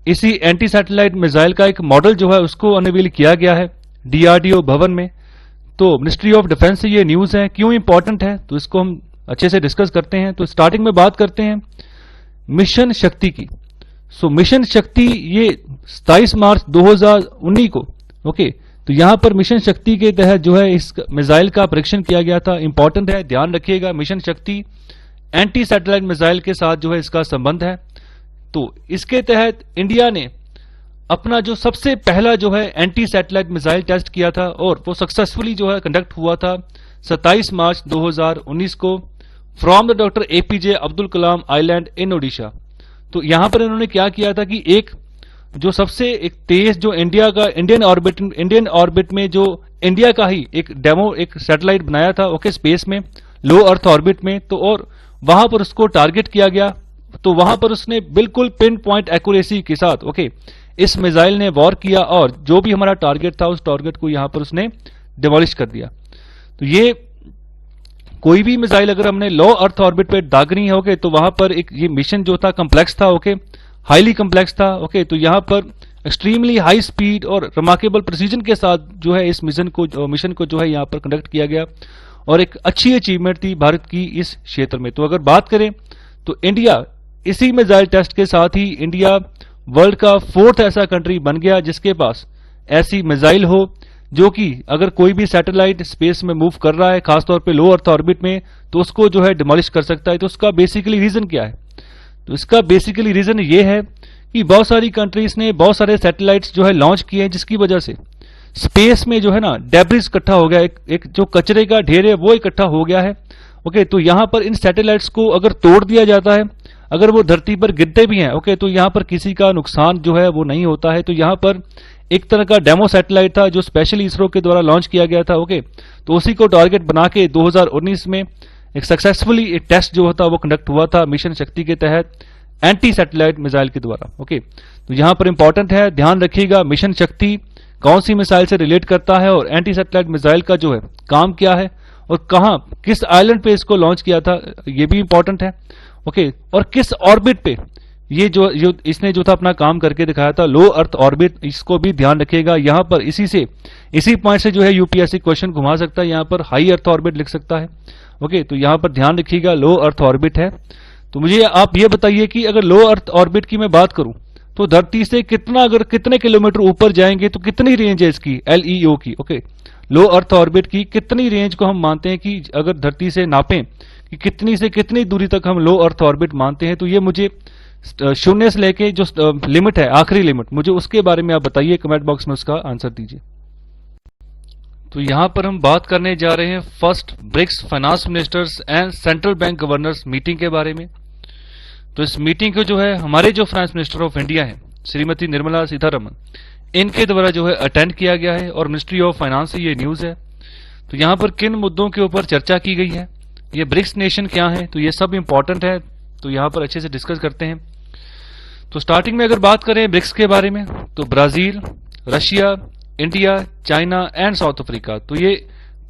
इसी एंटी सैटेलाइट मिसाइल का एक मॉडल जो है उसको अनवील किया गया है DRDO भवन में। तो मिनिस्ट्री ऑफ डिफेंस से ये न्यूज है, क्यों इंपॉर्टेंट है तो इसको हम अच्छे से डिस्कस करते हैं। तो स्टार्टिंग में बात करते हैं मिशन शक्ति की। सो मिशन शक्ति ये 27 मार्च 2019 को, ओके, तो यहां पर मिशन शक्ति के तहत जो है इस मिसाइल का परीक्षण किया गया था। इंपॉर्टेंट है, ध्यान रखिएगा, मिशन शक्ति एंटी सैटेलाइट मिसाइल के साथ जो है इसका संबंध है। तो इसके तहत इंडिया ने अपना जो सबसे पहला जो है एंटी सैटेलाइट मिसाइल टेस्ट किया था और वो सक्सेसफुली जो है कंडक्ट हुआ था 27 मार्च 2019 को from the doctor APJ Abdul Kalam island in Odisha. तो यहां पर इन्होंने क्या किया था कि एक जो सबसे एक तेज जो इंडियन ऑर्बिट में जो इंडिया का ही एक डेमो एक सैटेलाइट बनाया था, ओके, स्पेस में लो अर्थ ऑर्बिट में। तो और वहां पर उसको टारगेट किया गया, तो वहां पर उसने बिल्कुल पिन पॉइंट एक्यूरेसी के साथ, ओके, इस मिसाइल ने वॉर किया और जो भी हमारा टारगेट था उस टारगेट को यहां पर उसने डिमोलिश कर दिया। तो ये कोई भी मिसाइल अगर हमने लो अर्थ ऑर्बिट पे दागनी है, ओके, तो वहां पर एक ये मिशन जो था कम्प्लेक्स था, ओके, हाईली कम्प्लेक्स था, ओके। तो यहां पर एक्सट्रीमली हाई स्पीड और रिमार्केबल प्रिसीजन के साथ जो है इस मिशन को जो है यहां पर कंडक्ट किया गया और एक अच्छी अचीवमेंट थी भारत की इस क्षेत्र में। तो अगर बात करें तो इंडिया इसी मिसाइल टेस्ट के साथ ही इंडिया वर्ल्ड का 4th ऐसा कंट्री बन गया जिसके पास ऐसी मिसाइल हो जो कि अगर कोई भी सैटेलाइट स्पेस में मूव कर रहा है, खासतौर पे लो अर्थ ऑर्बिट में, तो उसको जो है डिमोलिश कर सकता है। तो उसका बेसिकली रीजन क्या है? तो इसका बेसिकली रीजन ये है कि बहुत सारी कंट्रीज ने बहुत सारे सैटेलाइट्स जो है लॉन्च किए हैं, जिसकी वजह से स्पेस में जो है ना डेब्रिस इकट्ठा हो गया, एक जो कचरे का ढेर है वो इकट्ठा हो गया है, ओके। तो यहां पर इन सैटेलाइट्स को अगर तोड़ दिया जाता है, अगर वो धरती पर गिरते भी हैं, ओके, तो यहां पर किसी का नुकसान जो है वो नहीं होता है। तो यहां पर एक तरह का डेमो सैटेलाइट था जो स्पेशली इसरो के द्वारा लॉन्च किया गया था, ओके। तो उसी को टारगेट बना के 2019 में एक सक्सेसफुली एक टेस्ट जो होता वो कंडक्ट हुआ था मिशन शक्ति के तहत एंटी सैटेलाइट मिसाइल के द्वारा, ओके। तो यहां पर इंपॉर्टेंट है, ध्यान रखिएगा, मिशन शक्ति कौन सी मिसाइल से रिलेट करता है और एंटी सैटेलाइट मिसाइल का जो है काम क्या है और कहां किस आइलैंड पे इसको लॉन्च किया था, ये भी इंपॉर्टेंट है, ओके। और किस ऑर्बिट पे ये जो इसने जो था अपना काम करके दिखाया था, लो अर्थ ऑर्बिट, इसको भी ध्यान रखिएगा। यहां पर इसी पॉइंट से जो है यूपीएससी क्वेश्चन घुमा सकता है, यहां पर हाई अर्थ ऑर्बिट लिख सकता है, ओके। तो यहां पर ध्यान रखिएगा लो अर्थ ऑर्बिट है। तो मुझे आप ये बताइए कि अगर लो अर्थ ऑर्बिट की मैं बात करूं तो धरती से कितना, अगर कितने किलोमीटर ऊपर जाएंगे तो कितनी रेंज है इसकी, LEO की, ओके, लो अर्थ ऑर्बिट की कितनी रेंज को हम मानते हैं कि अगर धरती से नापें कि कितनी से कितनी दूरी तक हम लो अर्थ ऑर्बिट मानते हैं, तो ये मुझे शून्य से लेके जो लिमिट है, आखिरी लिमिट, मुझे उसके बारे में आप बताइए, कमेंट बॉक्स में उसका आंसर दीजिए। तो यहां पर हम बात करने जा रहे हैं first BRICS finance ministers and central bank governors meeting के बारे में। तो इस मीटिंग को जो है हमारे जो फाइनेंस मिनिस्टर ऑफ इंडिया है श्रीमती निर्मला सीतारमण, इनके द्वारा जो है अटेंड किया गया है और मिनिस्ट्री ऑफ फाइनेंस से ये न्यूज है। तो यहां पर किन मुद्दों के ऊपर चर्चा की गई है, ये ब्रिक्स नेशन क्या है, तो ये सब इंपॉर्टेंट है, तो यहां पर अच्छे से डिस्कस करते हैं। तो स्टार्टिंग में अगर बात करें ब्रिक्स के बारे में, तो Brazil, Russia, India, China and south Africa, तो ये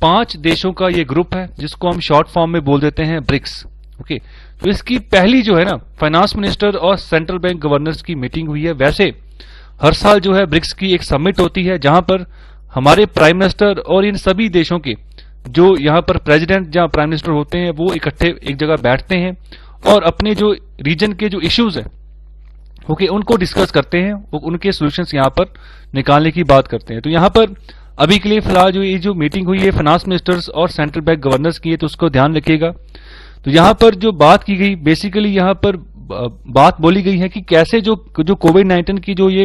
5 देशों का ये ग्रुप है जिसको हम शॉर्ट फॉर्म में बोल देते हैं ब्रिक्स, ओके। तो इसकी पहली जो है ना फाइनेंस मिनिस्टर और सेंट्रल बैंक गवर्नर्स की मीटिंग हुई है। वैसे हर साल जो है ब्रिक्स की एक समिट होती है जहां पर हमारे प्राइम मिनिस्टर और इन सभी देशों के जो यहाँ पर प्रेसिडेंट या प्राइम मिनिस्टर होते हैं वो इकट्ठे एक जगह बैठते हैं और अपने जो रीजन के जो इश्यूज है, ओके, उनको डिस्कस करते हैं, उनके सॉल्यूशंस यहाँ पर निकालने की बात करते हैं। तो यहाँ पर अभी के लिए फिलहाल जो ये जो मीटिंग हुई है फाइनेंस मिनिस्टर्स और सेंट्रल बैंक गवर्नर्स की है, तो उसको ध्यान रखिएगा। तो यहाँ पर जो बात की गई, बेसिकली यहाँ पर बात बोली गई है कि कैसे जो कोविड-19 की जो ये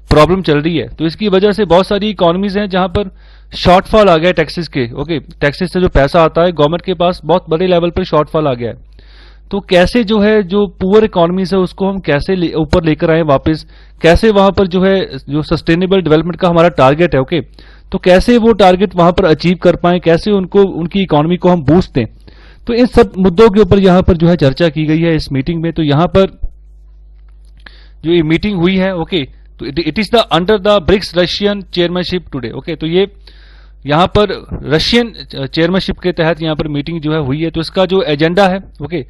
प्रॉब्लम चल रही है, तो इसकी वजह से बहुत सारी इकोनॉमीज हैं जहां पर शॉर्टफॉल आ गया है टैक्सेस के, ओके, टैक्सेस से जो पैसा आता है गवर्नमेंट के पास बहुत बड़े लेवल पर शॉर्टफॉल आ गया है। तो कैसे जो है जो पुअर इकोनॉमीज है उसको हम कैसे ऊपर लेकर आए वापस, कैसे वहां पर जो है जो सस्टेनेबल डेवलपमेंट का हमारा टारगेट है, ओके, तो कैसे वो टारगेट वहां पर अचीव कर पाए, कैसे उनको उनकी इकोनॉमी को हम बूस्ट दें। तो इन सब मुद्दों के ऊपर यहाँ पर जो है चर्चा की गई है इस मीटिंग में। तो यहाँ पर जो ये मीटिंग हुई है, ओके, तो it is the under the BRICS Russian chairmanship today, okay, तो ये यहाँ पर रशियन चेयरमैनशिप के तहत यहाँ पर मीटिंग जो है हुई है। तो इसका जो एजेंडा है, okay,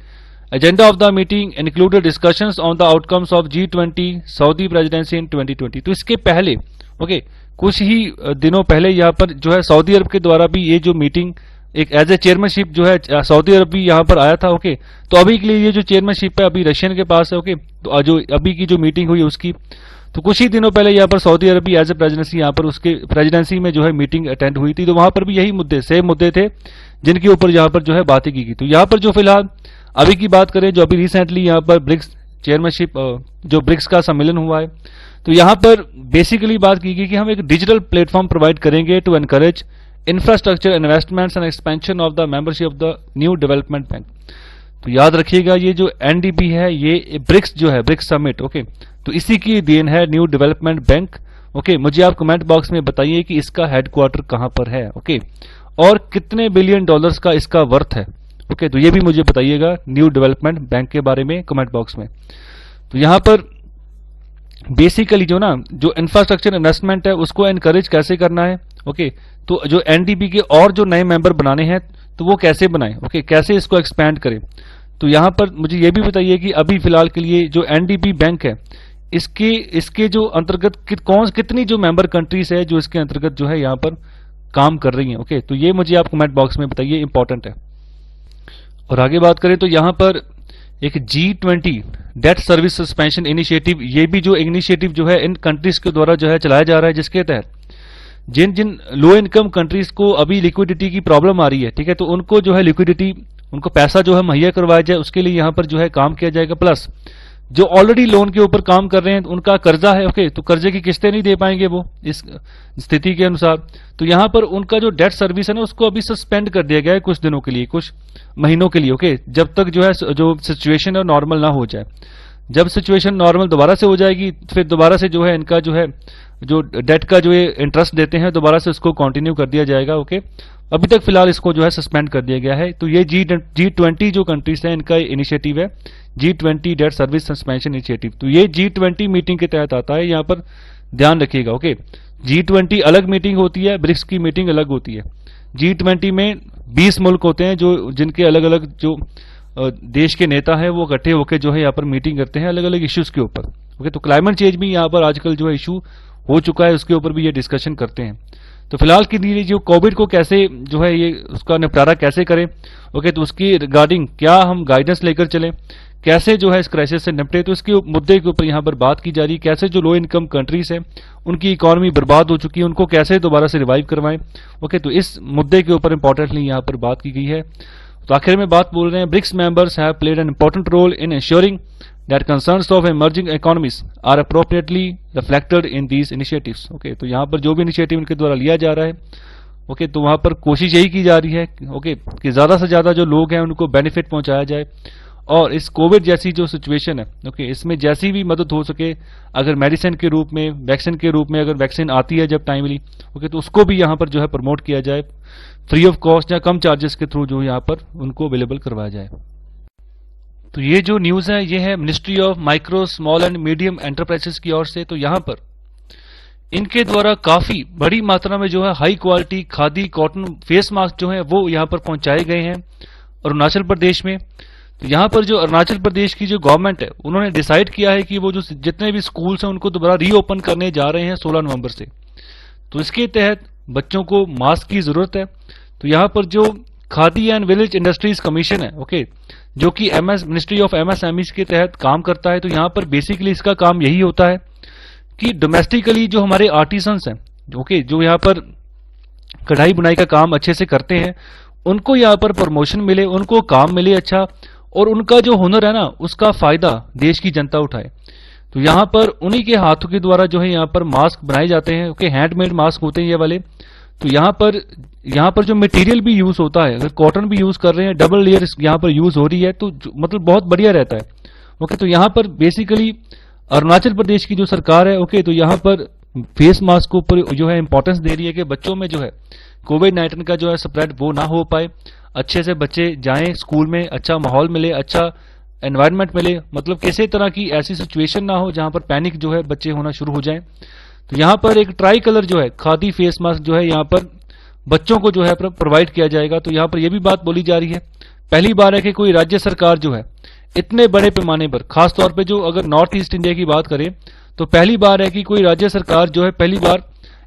agenda of the meeting included discussions on the outcomes of G20 Saudi presidency in 2020। तो इसके पहले, ओके, कुछ ही दिनों पहले यहाँ पर जो है सऊदी अरब के द्वारा भी ये जो मीटिंग एक एज ए चेयरमैनशिप जो है सऊदी अरब भी यहाँ पर आया था, ओके। तो अभी के लिए ये जो चेयरमैनशिप है अभी रशियन के पास है, ओके। तो जो अभी की जो मीटिंग हुई उसकी, तो कुछ ही दिनों पहले यहाँ पर सऊदी अरब भी एज ए प्रेसिडेंसी यहाँ पर उसके प्रेसिडेंसी में जो है मीटिंग अटेंड हुई थी। तो वहां पर भी यही मुद्दे, सेम मुद्दे थे जिनके ऊपर यहाँ पर जो है बातें की गई। तो यहाँ पर जो फिलहाल अभी की बात करें, जो अभी रिसेंटली यहाँ पर ब्रिक्स चेयरमैनशिप जो ब्रिक्स का सम्मेलन हुआ है, तो यहाँ पर बेसिकली बात की गई कि हम एक डिजिटल प्लेटफॉर्म प्रोवाइड करेंगे to encourage infrastructure investments and expansion of the membership of the new development bank. तो याद रखिएगा ये जो NDB है, ये ब्रिक्स जो है ब्रिक्स समिट, ओके, तो इसी की देन है न्यू डेवलपमेंट बैंक, ओके। मुझे आप कमेंट बॉक्स में बताइए कि इसका हेडक्वार्टर कहां पर है, ओके, और कितने बिलियन डॉलर्स का इसका वर्थ है, ओके। तो ये भी मुझे बताइएगा न्यू डेवलपमेंट बैंक के बारे में कमेंट बॉक्स में। तो यहां पर बेसिकली जो ना जो इंफ्रास्ट्रक्चर इन्वेस्टमेंट है उसको एनकरेज कैसे करना है, ओके। तो जो NDB के और जो नए मेंबर बनाने हैं तो वो कैसे बनाएं, ओके, कैसे इसको एक्सपैंड करें। तो यहां पर मुझे ये भी बताइए कि अभी फिलहाल के लिए जो NDB बैंक है इसके जो अंतर्गत कितनी जो मेंबर कंट्रीज है जो इसके अंतर्गत जो है यहाँ पर काम कर रही हैं, ओके। तो ये मुझे आप कमेंट बॉक्स में बताइए, इंपॉर्टेंट है। और आगे बात करें तो यहाँ पर एक G20 debt service suspension initiative, ये भी जो इनिशिएटिव जो है इन कंट्रीज के द्वारा जो है चलाया जा रहा है, जिसके तहत जिन जिन लो इनकम कंट्रीज को अभी लिक्विडिटी की प्रॉब्लम आ रही है, ठीक है, तो उनको जो है लिक्विडिटी, उनको पैसा जो है मुहैया करवाया जाए, उसके लिए यहाँ पर जो है काम किया जाएगा। प्लस जो ऑलरेडी लोन के ऊपर काम कर रहे हैं उनका कर्जा है, ओके, तो कर्जे की किस्तें नहीं दे पाएंगे वो इस स्थिति के अनुसार, तो यहाँ पर उनका जो डेट सर्विस है ना उसको अभी सस्पेंड कर दिया गया है कुछ दिनों के लिए, कुछ महीनों के लिए, ओके, जब तक जो है जो सिचुएशन है नॉर्मल ना हो जाए। जब सिचुएशन नॉर्मल दोबारा से हो जाएगी फिर दोबारा से जो है इनका जो है जो डेट का जो ये इंटरेस्ट देते हैं दोबारा से उसको कंटिन्यू कर दिया जाएगा, ओके। अभी तक फिलहाल इसको जो है सस्पेंड कर दिया गया है। तो ये G20 जो कंट्रीज है इनका इनिशिएटिव है G20 debt service suspension initiative. तो ये G20 मीटिंग के तहत आता है, यहाँ पर ध्यान रखिएगा, ओके। G20 अलग मीटिंग होती है, ब्रिक्स की मीटिंग अलग होती है। G20 में 20 मुल्क होते हैं जो जिनके अलग अलग जो देश के नेता है वो इकट्ठे होकर जो है यहाँ पर मीटिंग करते हैं अलग अलग इश्यूज के ऊपर, ओके। तो क्लाइमेट चेंज भी यहाँ पर आजकल जो है इशू हो चुका है, उसके ऊपर भी ये डिस्कशन करते हैं। तो फिलहाल के लिए जो कोविड को कैसे जो है ये उसका निपटारा कैसे करें, ओके, तो उसकी रिगार्डिंग क्या हम गाइडेंस लेकर चलें, कैसे जो है इस क्राइसिस से निपटे, तो इसके मुद्दे के ऊपर यहाँ पर बात की जा रही है। कैसे जो लो इनकम कंट्रीज हैं उनकी इकोनॉमी बर्बाद हो चुकी है, उनको कैसे दोबारा से रिवाइव करवाएं। ओके, तो इस मुद्दे के ऊपर इंपॉर्टेंटली यहाँ पर बात की गई है। तो आखिर में बात बोल रहे हैं, BRICS members have played an important role in ensuring that concerns of emerging economies are appropriately reflected in these initiatives। Okay, तो यहाँ पर जो भी इनिशिएटिव इनके द्वारा लिया जा रहा है, ओके, तो वहाँ पर कोशिश यही की जा रही है, ओके, कि ज़्यादा से ज़्यादा जो लोग हैं उनको बेनिफिट पहुँचाया जाए, और इस कोविड जैसी जो सिचुएशन है, ओके, इसमें जैसी भी मदद हो सके, अगर मेडिसिन के रूप में, वैक्सीन के रूप में, अगर वैक्सीन आती है जब टाइमली, ओके, तो उसको भी यहाँ पर जो है प्रमोट किया जाए, फ्री ऑफ कॉस्ट या कम चार्जेस के थ्रू जो यहाँ पर उनको अवेलेबल करवाया जाए। तो ये जो न्यूज़ है ये है ministry of micro small and medium enterprises की ओर से। तो यहाँ पर इनके द्वारा काफ़ी बड़ी मात्रा में जो है high quality khadi cotton face mask जो है वो यहाँ पर पहुँचाए गए हैं अरुणाचल प्रदेश में। तो यहाँ पर जो अरुणाचल प्रदेश की जो गवर्नमेंट है उन्होंने डिसाइड किया है कि वो जो जितने भी स्कूल्स हैं उनको दोबारा रीओपन करने जा रहे हैं 16 नवंबर से। तो इसके तहत बच्चों को मास्क की ज़रूरत है। तो यहाँ पर जो khadi and village industries commission है, ओके, जो कि मिनिस्ट्री ऑफ MSMEs के तहत काम करता है। तो यहाँ पर बेसिकली इसका काम यही होता है कि डोमेस्टिकली जो हमारे आर्टिसंस हैं, ओके, जो यहाँ पर कढ़ाई बुनाई का काम अच्छे से करते हैं, उनको यहाँ पर प्रमोशन मिले, उनको काम मिले अच्छा, और उनका जो हुनर है ना उसका फायदा देश की जनता उठाए। तो यहाँ पर उन्हीं के हाथों के द्वारा जो है यहाँ पर मास्क बनाए जाते हैं, ओके, हैंडमेड मास्क होते हैं ये वाले। तो यहाँ पर जो मटेरियल भी यूज होता है, अगर कॉटन भी यूज कर रहे हैं, डबल लेयर यहाँ पर यूज हो रही है, तो मतलब बहुत बढ़िया रहता है। ओके, तो यहाँ पर बेसिकली अरुणाचल प्रदेश की जो सरकार है, ओके, तो यहाँ पर फेस मास्क को ऊपर जो है इंपॉर्टेंस दे रही है कि बच्चों में जो है कोविड-19 का जो है स्प्रेड वो ना हो पाए, अच्छे से बच्चे जाएं स्कूल में, अच्छा माहौल मिले, अच्छा एनवायरनमेंट मिले, मतलब किसी तरह की ऐसी सिचुएशन ना हो जहां पर पैनिक जो है बच्चे होना शुरू हो जाएं। तो यहाँ पर एक ट्राई कलर जो है खादी फेस मास्क जो है यहाँ पर बच्चों को जो है प्रोवाइड किया जाएगा। तो यहाँ पर यह भी बात बोली जा रही है, पहली बार है कि कोई राज्य सरकार जो है इतने बड़े पैमाने पर, खासतौर पर जो अगर नॉर्थ ईस्ट इंडिया की बात करें तो पहली बार है कि कोई राज्य सरकार जो है पहली बार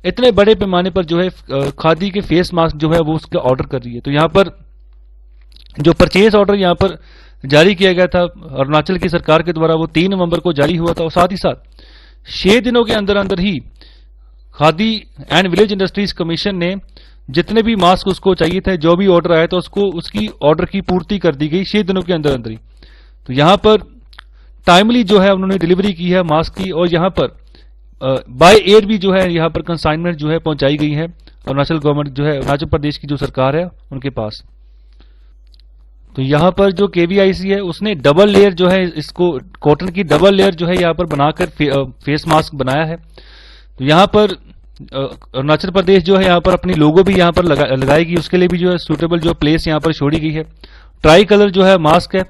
इतने बड़े पैमाने पर जो है खादी के फेस मास्क जो है वो उसका ऑर्डर कर रही है। तो यहाँ पर जो परचेज ऑर्डर यहाँ पर जारी किया गया था अरुणाचल की सरकार के द्वारा, वो 3 नवंबर को जारी हुआ था, और साथ ही साथ 6 दिनों के अंदर अंदर ही Khadi and village industries commission ने जितने भी मास्क उसको चाहिए थे, जो भी ऑर्डर आया था उसको उसकी ऑर्डर की पूर्ति कर दी गई 6 दिनों के अंदर अंदर ही। तो यहाँ पर टाइमली जो है उन्होंने डिलीवरी की है मास्क की, और यहाँ पर बाय एयर भी जो है यहाँ पर कंसाइनमेंट जो है पहुंचाई गई है अरुणाचल गवर्नमेंट जो है, अरुणाचल प्रदेश की जो सरकार है उनके पास। तो यहाँ पर जो KVIC है उसने डबल लेयर जो है इसको कॉटन की डबल लेयर जो है यहाँ पर बनाकर फेस मास्क बनाया है। तो यहाँ पर अरुणाचल प्रदेश जो है यहाँ पर अपनी लोगो भी यहाँ पर लगाएगी, उसके लिए भी जो है सूटेबल जो प्लेस यहाँ पर छोड़ी गई है। ट्राई कलर जो है मास्क है,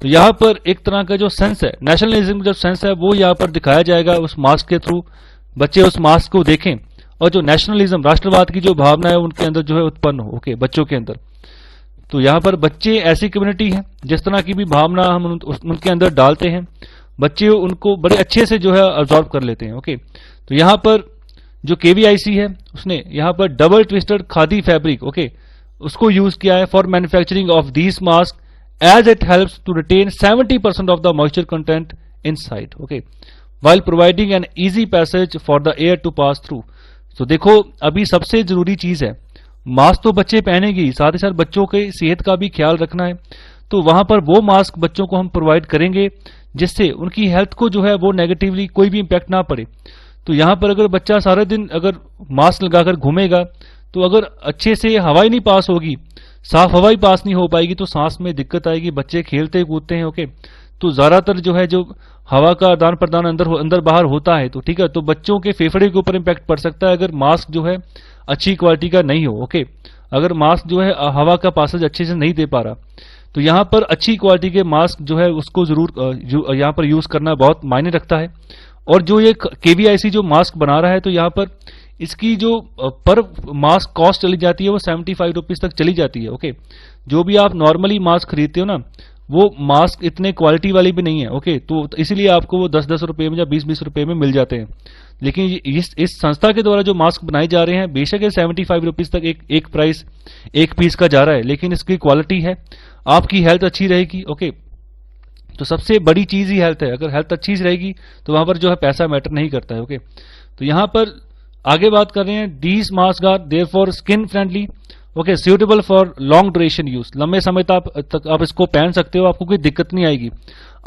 तो यहाँ पर एक तरह का जो सेंस है, नेशनलिज्म जो सेंस है वो यहाँ पर दिखाया जाएगा उस मास्क के थ्रू। बच्चे उस मास्क को देखें और जो नेशनलिज्म राष्ट्रवाद की जो भावना है उनके अंदर जो है उत्पन्न हो, ओके, बच्चों के अंदर। तो यहाँ पर बच्चे ऐसी कम्युनिटी है जिस तरह की भी भावना हम उनके अंदर डालते हैं, बच्चे उनको बड़े अच्छे से जो है अब्जॉर्व कर लेते हैं। ओके, तो यहाँ पर जो KVIC है उसने यहाँ पर double twisted khadi fabric, okay, उसको यूज किया है for manufacturing of these mask as it helps to retain 70% of the moisture content inside, okay, while providing an easy passage for the air to pass through। तो देखो अभी सबसे जरूरी चीज है, मास्क तो बच्चे पहनेंगे ही, साथ ही साथ बच्चों के सेहत का भी ख्याल रखना है। तो वहां पर वो मास्क बच्चों को हम प्रोवाइड करेंगे जिससे उनकी हेल्थ को जो है वो नेगेटिवली कोई भी इंपैक्ट ना पड़े। तो यहाँ पर अगर बच्चा सारा दिन अगर मास्क लगाकर घूमेगा तो अगर अच्छे से हवा ही नहीं पास होगी, साफ हवा ही पास नहीं हो पाएगी, तो सांस में दिक्कत आएगी। बच्चे खेलते कूदते हैं, ओके, तो ज्यादातर जो है जो हवा का आदान प्रदान अंदर बाहर होता है, तो ठीक है, तो बच्चों के फेफड़े के ऊपर इंपैक्ट पड़ सकता है अगर मास्क जो है अच्छी क्वालिटी का नहीं हो। ओके, अगर मास्क जो है हवा का पासेज अच्छे से नहीं दे पा रहा, तो यहाँ पर अच्छी क्वालिटी के मास्क जो है उसको जरूर यहाँ पर यूज करना बहुत मायने रखता है। और जो ये KVIC जो मास्क बना रहा है, तो यहाँ पर इसकी जो पर मास्क कॉस्ट चली जाती है वो 75 रुपीज तक चली जाती है। ओके, जो भी आप नॉर्मली मास्क खरीदते हो ना, वो मास्क इतने क्वालिटी वाली भी नहीं है। ओके, तो इसीलिए आपको वो 10-10 रुपए में या 20-20 रुपए में मिल जाते हैं। लेकिन इस संस्था के द्वारा जो मास्क बनाए जा रहे हैं, बेशक ये 75 रुपीज तक एक प्राइस एक पीस का जा रहा है, लेकिन इसकी क्वालिटी है, आपकी हेल्थ अच्छी रहेगी। ओके, तो सबसे बड़ी चीज ही हेल्थ है। अगर हेल्थ अच्छी रहेगी तो वहां पर जो है पैसा मैटर नहीं करता है। ओके, तो यहां पर आगे बात कर रहे हैं, these mask are therefore skin friendly, okay, suitable for long duration use, लंबे समय तक आप इसको पहन सकते हो, आपको कोई दिक्कत नहीं आएगी,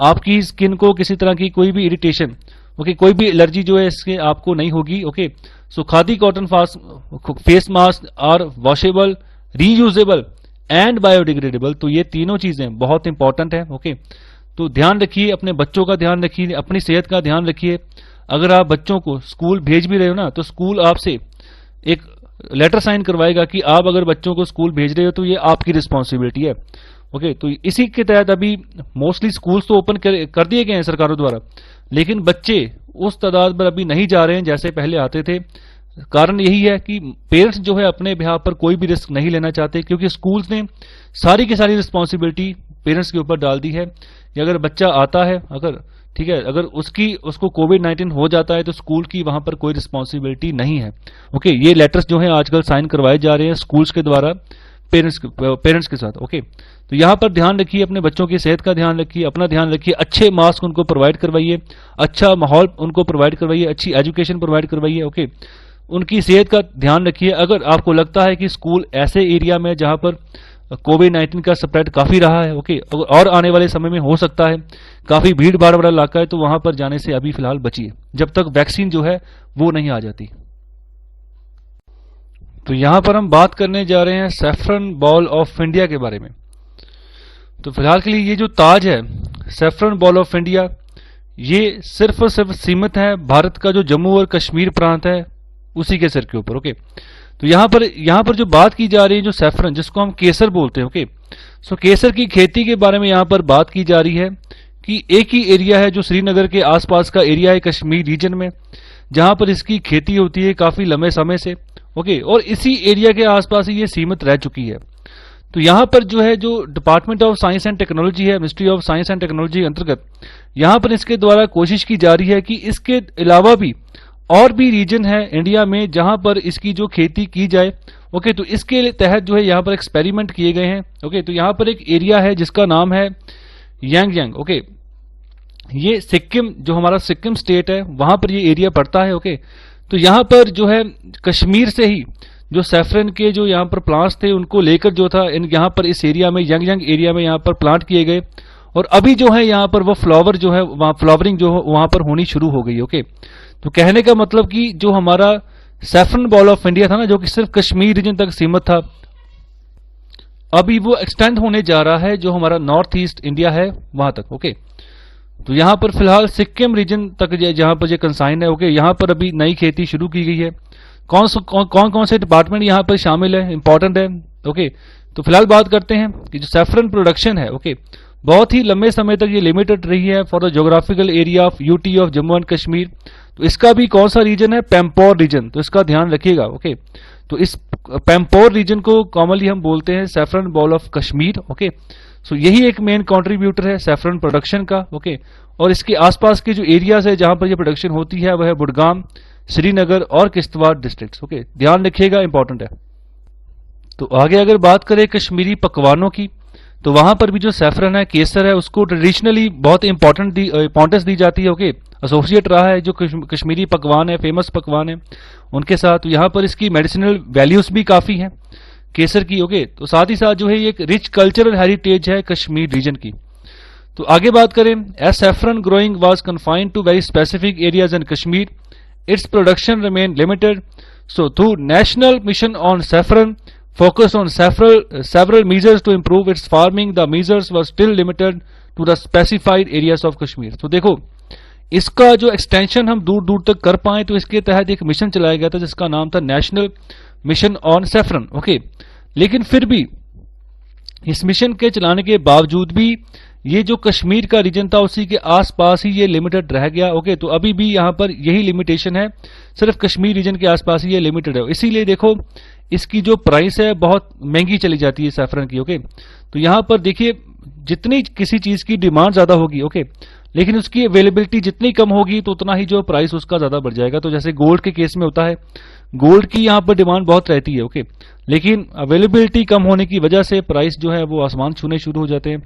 आपकी स्किन को किसी तरह की कोई भी इरिटेशन, ओके, कोई भी एलर्जी जो है इसके आपको नहीं होगी। Okay, so khadi cotton face mask are washable, reusable and biodegradable. तो ये तीनों चीजें बहुत इंपॉर्टेंट है। ओके, तो ध्यान रखिए, अपने बच्चों का ध्यान रखिए, अपनी सेहत का ध्यान रखिए। अगर आप बच्चों को स्कूल भेज भी रहे हो ना, तो स्कूल आपसे एक लेटर साइन करवाएगा कि आप अगर बच्चों को स्कूल भेज रहे हो तो ये आपकी रिस्पॉन्सिबिलिटी है। ओके, तो इसी के तहत अभी मोस्टली स्कूल्स तो ओपन कर दिए गए हैं सरकारों द्वारा, लेकिन बच्चे उस तादाद पर अभी नहीं जा रहे हैं जैसे पहले आते थे। कारण यही है कि पेरेंट्स जो है अपने बिहाफ पर कोई भी रिस्क नहीं लेना चाहते, क्योंकि स्कूल्स ने सारी की सारी रिस्पॉन्सिबिलिटी पेरेंट्स के ऊपर डाल दी है कि अगर बच्चा आता है, अगर ठीक है, अगर उसको कोविड-19 हो जाता है तो स्कूल की वहां पर कोई रिस्पॉन्सिबिलिटी नहीं है। ओके, ये लेटर्स जो है आजकल साइन करवाए जा रहे हैं स्कूल्स के द्वारा पेरेंट्स के साथ। ओके, तो यहां पर ध्यान रखिए, अपने बच्चों की सेहत का ध्यान रखिए, अपना ध्यान रखिए, अच्छे मास्क उनको प्रोवाइड करवाइए, अच्छा माहौल उनको प्रोवाइड करवाइए, अच्छी एजुकेशन प्रोवाइड करवाइए। ओके, उनकी सेहत का ध्यान रखिए। अगर आपको लगता है कि स्कूल ऐसे एरिया में जहां पर कोविड-19 का स्प्रेड काफी रहा है, ओके, और आने वाले समय में हो सकता है, काफी भीड़ भाड़ वाला इलाका है, तो वहां पर जाने से अभी फिलहाल बचिए जब तक वैक्सीन जो है वो नहीं आ जाती। तो यहां पर हम बात करने जा रहे हैं सैफरन बॉल ऑफ इंडिया के बारे में। तो फिलहाल के लिए ये जो ताज है सैफरन बॉल ऑफ इंडिया, ये सिर्फ और सिर्फ सीमित है भारत का जो जम्मू और कश्मीर प्रांत है उसी के सिर के ऊपर। ओके, तो यहां पर जो बात की जा रही है, जो सैफरन जिसको हम केसर बोलते हैं, ओके, सो केसर की खेती के बारे में यहां पर बात की जा रही है कि एक ही एरिया है जो श्रीनगर के आसपास का एरिया है कश्मीर रीजन में, जहां पर इसकी खेती होती है काफी लंबे समय से। ओके, और इसी एरिया के आसपास ही ये सीमित रह चुकी है। तो यहां पर जो है, जो department of science and technology है, ministry of science and technology अंतर्गत यहां पर इसके द्वारा कोशिश की जा रही है कि इसके अलावा भी और भी रीजन है इंडिया में जहां पर इसकी जो खेती की जाए। ओके, तो इसके तहत जो है यहां पर एक्सपेरिमेंट किए गए हैं। ओके, तो यहां पर एक एरिया है जिसका नाम है यांगयांग। ओके, ये सिक्किम, जो हमारा सिक्किम स्टेट है वहां पर ये एरिया पड़ता है। ओके, तो यहां पर जो है कश्मीर से ही जो सैफरन के जो यहाँ पर प्लांट्स थे उनको लेकर जो था यहाँ पर इस एरिया में यांगयांग एरिया में यहाँ पर प्लांट किए गए, और अभी जो है यहाँ पर वो फ्लावर जो है वहां फ्लावरिंग जो वहां पर होनी शुरू हो गई। ओके, तो कहने का मतलब कि जो हमारा सैफरन बॉल ऑफ इंडिया था ना, जो कि सिर्फ कश्मीर रीजन तक सीमित था, अभी वो एक्सटेंड होने जा रहा है जो हमारा नॉर्थ ईस्ट इंडिया है वहां तक। ओके, तो यहां पर फिलहाल सिक्किम रीजन तक जहां पर ये कंसाइन है। ओके, यहां पर अभी नई खेती शुरू की गई है। कौन से डिपार्टमेंट यहां पर शामिल है, इंपॉर्टेंट है। ओके, तो फिलहाल बात करते हैं कि जो सैफरन प्रोडक्शन है, ओके, बहुत ही लंबे समय तक ये लिमिटेड रही है for the geographical area of UT of Jammu and Kashmir. तो इसका भी कौन सा रीजन है, पैम्पोर रीजन, तो इसका ध्यान रखिएगा। ओके, तो इस पैम्पोर रीजन को कॉमनली हम बोलते हैं saffron bowl of Kashmir. Okay, so यही एक मेन कंट्रीब्यूटर है सैफरन प्रोडक्शन का। ओके, और इसके आसपास के जो एरियाज है जहां पर ये प्रोडक्शन होती है वह है बुडगाम, श्रीनगर और किश्तवाड़ डिस्ट्रिक्ट्स। ओके, ध्यान रखिएगा, इंपॉर्टेंट है। तो आगे अगर बात करें कश्मीरी पकवानों की, तो वहां पर भी जो सैफरन है, केसर है, उसको ट्रेडिशनली बहुत इंपॉर्टेंस दी जाती है। ओके, एसोसिएट रहा है जो कश्मीरी पकवान है, फेमस पकवान है उनके साथ। तो यहाँ पर इसकी मेडिसिनल वैल्यूज भी काफी हैं केसर की। ओके, तो साथ ही साथ जो है ये एक रिच कल्चरल हेरिटेज है कश्मीर रीजन की। तो आगे बात करें, as saffron growing was confined to very specific areas in Kashmir, its production remained limited. So through national mission on saffron focused on several measures to improve its farming, the measures were still limited to the specified areas of Kashmir. तो देखो इसका जो एक्सटेंशन हम दूर दूर तक कर पाए, तो इसके तहत एक मिशन चलाया गया था जिसका नाम था national mission on saffron. Okay, लेकिन फिर भी इस मिशन के चलाने के बावजूद भी ये जो कश्मीर का रीजन था उसी के आसपास ही ये लिमिटेड रह गया। ओके, तो अभी भी यहाँ पर यही लिमिटेशन है, सिर्फ कश्मीर रीजन के आसपास ही ये लिमिटेड है। इसीलिए देखो इसकी जो प्राइस है बहुत महंगी चली जाती है सैफरन की। ओके, तो यहाँ पर देखिए जितनी किसी चीज की डिमांड ज्यादा होगी, ओके, लेकिन उसकी अवेलेबिलिटी जितनी कम होगी तो उतना ही जो प्राइस उसका ज्यादा बढ़ जाएगा। तो जैसे गोल्ड के केस में होता है, गोल्ड की यहाँ पर डिमांड बहुत रहती है। ओके, लेकिन अवेलेबिलिटी कम होने की वजह से प्राइस जो है वो आसमान छूने शुरू हो जाते हैं।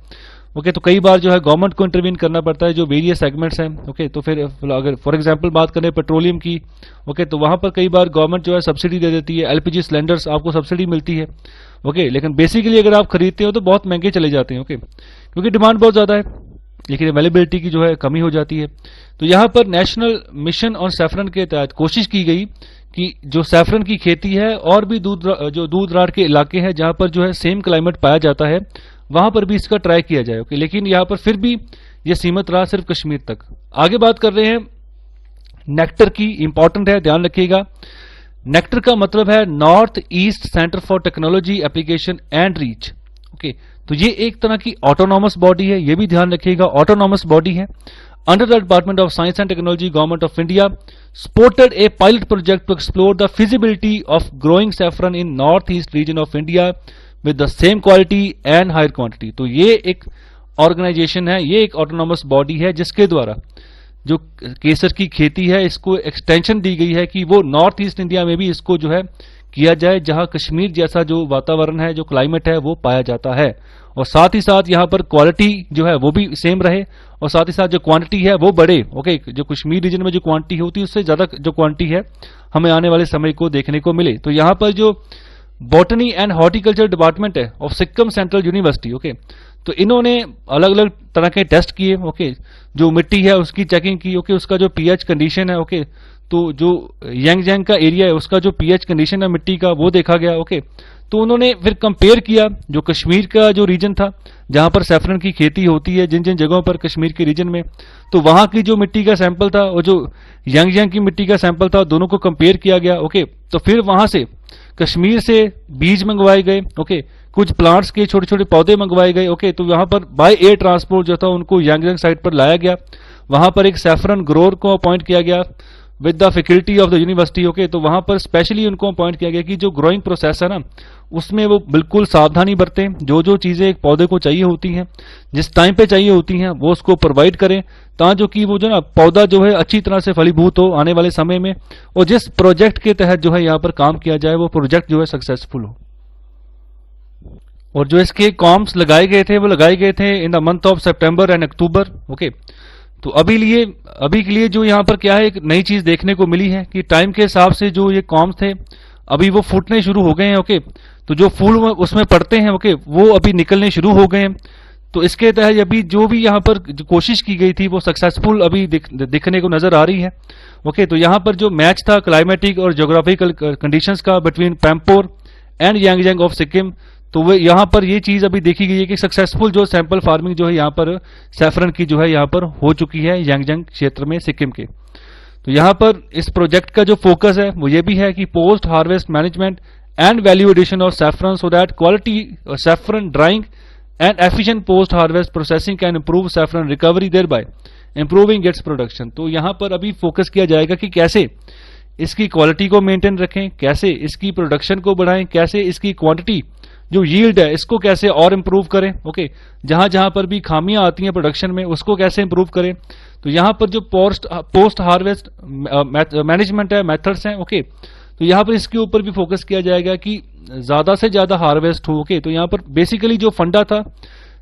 ओके। तो कई बार जो है गवर्नमेंट को इंटरवीन करना पड़ता है जो वेरियस सेगमेंट्स हैं। ओके, तो फिर अगर फॉर एग्जांपल बात करें पेट्रोलियम की, ओके, तो वहां पर कई बार गवर्नमेंट जो है सब्सिडी दे देती है, एलपीजी सिलेंडर्स आपको सब्सिडी मिलती है। ओके, लेकिन बेसिकली अगर आप खरीदते हो तो बहुत महंगे चले जाते हैं। ओके, क्योंकि डिमांड बहुत ज़्यादा है लेकिन अवेलेबिलिटी की जो है कमी हो जाती है। तो यहाँ पर नेशनल मिशन ऑन सैफरन के तहत कोशिश की गई कि जो सैफरन की खेती है और भी दूर दराज के इलाके हैं जहाँ पर जो है सेम क्लाइमेट पाया जाता है, वहां पर भी इसका ट्राई किया जाए। ओके, लेकिन यहाँ पर फिर भी ये सीमित रहा सिर्फ कश्मीर तक। आगे बात कर रहे हैं नेक्टर की, इंपॉर्टेंट है, ध्यान रखिएगा। नेक्टर का मतलब है north east centre for technology application and reach. Okay, तो ये एक तरह की ऑटोनॉमस बॉडी है, ये भी ध्यान रखिएगा, ऑटोनॉमस बॉडी है। Under the department of science and technology, government of India supported a pilot project to explore the feasibility of growing saffron in northeast region of India with the same quality and higher quantity। तो ये एक ऑर्गेनाइजेशन है, ये एक ऑटोनॉमस बॉडी है जिसके द्वारा जो केसर की खेती है इसको एक्सटेंशन दी गई है कि वो नॉर्थ ईस्ट इंडिया में भी इसको जो है किया जाए, जहां कश्मीर जैसा जो वातावरण है, जो क्लाइमेट है वो पाया जाता है, और साथ ही साथ यहाँ पर क्वालिटी जो है वो भी सेम रहे, और साथ ही साथ जो क्वांटिटी है वो बढ़े। ओके, जो कश्मीर रीजन में जो क्वांटिटी होती है उससे ज्यादा जो क्वांटिटी है हमें आने वाले समय को देखने को मिले। तो यहाँ पर जो बॉटनी एंड हॉर्टिकल्चर डिपार्टमेंट है of Sikkim central university, okay, तो इन्होंने अलग अलग तरह के टेस्ट किए। ओके, जो मिट्टी है उसकी चेकिंग की। ओके, उसका जो पीएच कंडीशन है, ओके, तो जो यांगजांग का एरिया है उसका जो पीएच कंडीशन है मिट्टी का वो देखा गया। ओके, तो उन्होंने फिर कंपेयर किया जो कश्मीर का जो रीजन था जहां पर सैफरन की खेती होती है, जिन जिन जगहों पर कश्मीर के रीजन में, तो वहां की जो मिट्टी का सैंपल था और जो यांगजांग की मिट्टी का सैंपल था, दोनों को कंपेयर किया गया। ओके, तो फिर वहां से कश्मीर से बीज मंगवाए गए। ओके, कुछ प्लांट्स के छोटे छोटे पौधे मंगवाए गए। ओके, तो वहां पर बाय एयर ट्रांसपोर्ट जो था उनको यांगजांग साइट पर लाया गया। वहां पर एक सैफरन ग्रोअर को अपॉइंट किया गया with the faculty of the university. Okay, तो वहां पर स्पेशली उनको अपॉइंट किया गया कि जो ग्रोइंग प्रोसेस है ना उसमें वो बिल्कुल सावधानी बरतें, जो जो चीजें एक पौधे को चाहिए होती हैं, जिस टाइम पे चाहिए होती हैं, वो उसको प्रोवाइड करें, ताकि कि वो जो ना पौधा जो है अच्छी तरह से फलीभूत हो आने वाले समय में, और जिस प्रोजेक्ट के तहत जो है यहाँ पर काम किया जाए वो प्रोजेक्ट जो है सक्सेसफुल हो। और जो इसके कॉम्स लगाए गए थे वो लगाए गए थे in the month of September and October. Okay, तो अभी के लिए जो यहाँ पर क्या है एक नई चीज देखने को मिली है कि टाइम के हिसाब से जो ये कॉम्स थे अभी वो फूटने शुरू हो गए हैं। ओके, तो जो फूल उसमें पड़ते हैं, ओके, वो अभी निकलने शुरू हो गए हैं। तो इसके तहत अभी जो भी यहाँ पर जो कोशिश की गई थी वो सक्सेसफुल अभी दिखने को नजर आ रही है। ओके, तो यहाँ पर जो मैच था क्लाइमेटिक और ज्योग्राफिकल कंडीशंस का between Pampore and Yangang of Sikkim, तो वो यहाँ पर ये चीज अभी देखी गई है कि सक्सेसफुल जो सैंपल फार्मिंग जो है यहाँ पर सैफरन की जो है यहाँ पर हो चुकी है यांगजांग क्षेत्र में सिक्किम के। तो यहाँ पर इस प्रोजेक्ट का जो फोकस है वो ये भी है कि post harvest management and value addition of saffron so that quality saffron drying and efficient post harvest processing can improve saffron recovery thereby improving its production. तो यहाँ पर अभी फोकस किया जाएगा कि कैसे इसकी क्वालिटी को मेंटेन रखें, कैसे इसकी प्रोडक्शन को बढ़ाएं, कैसे इसकी क्वांटिटी जो यील्ड है इसको कैसे और इंप्रूव करें। ओके, जहां जहां पर भी खामियां आती हैं प्रोडक्शन में उसको कैसे इंप्रूव करें। तो यहां पर जो पोस्ट हार्वेस्ट मैनेजमेंट है, मेथड्स हैं, ओके, तो यहां पर इसके ऊपर भी फोकस किया जाएगा कि ज्यादा से ज्यादा हार्वेस्ट हो। ओके, तो यहां पर बेसिकली जो फंडा था,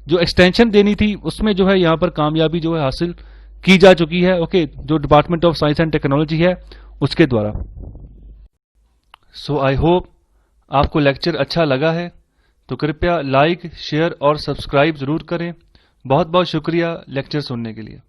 जो एक्सटेंशन देनी थी, उसमें जो है यहां पर कामयाबी जो है हासिल की जा चुकी है। ओके, जो department of science and technology है उसके द्वारा। सो आई होप आपको लेक्चर अच्छा लगा है, तो कृपया लाइक, शेयर और सब्सक्राइब जरूर करें। बहुत बहुत शुक्रिया लेक्चर सुनने के लिए।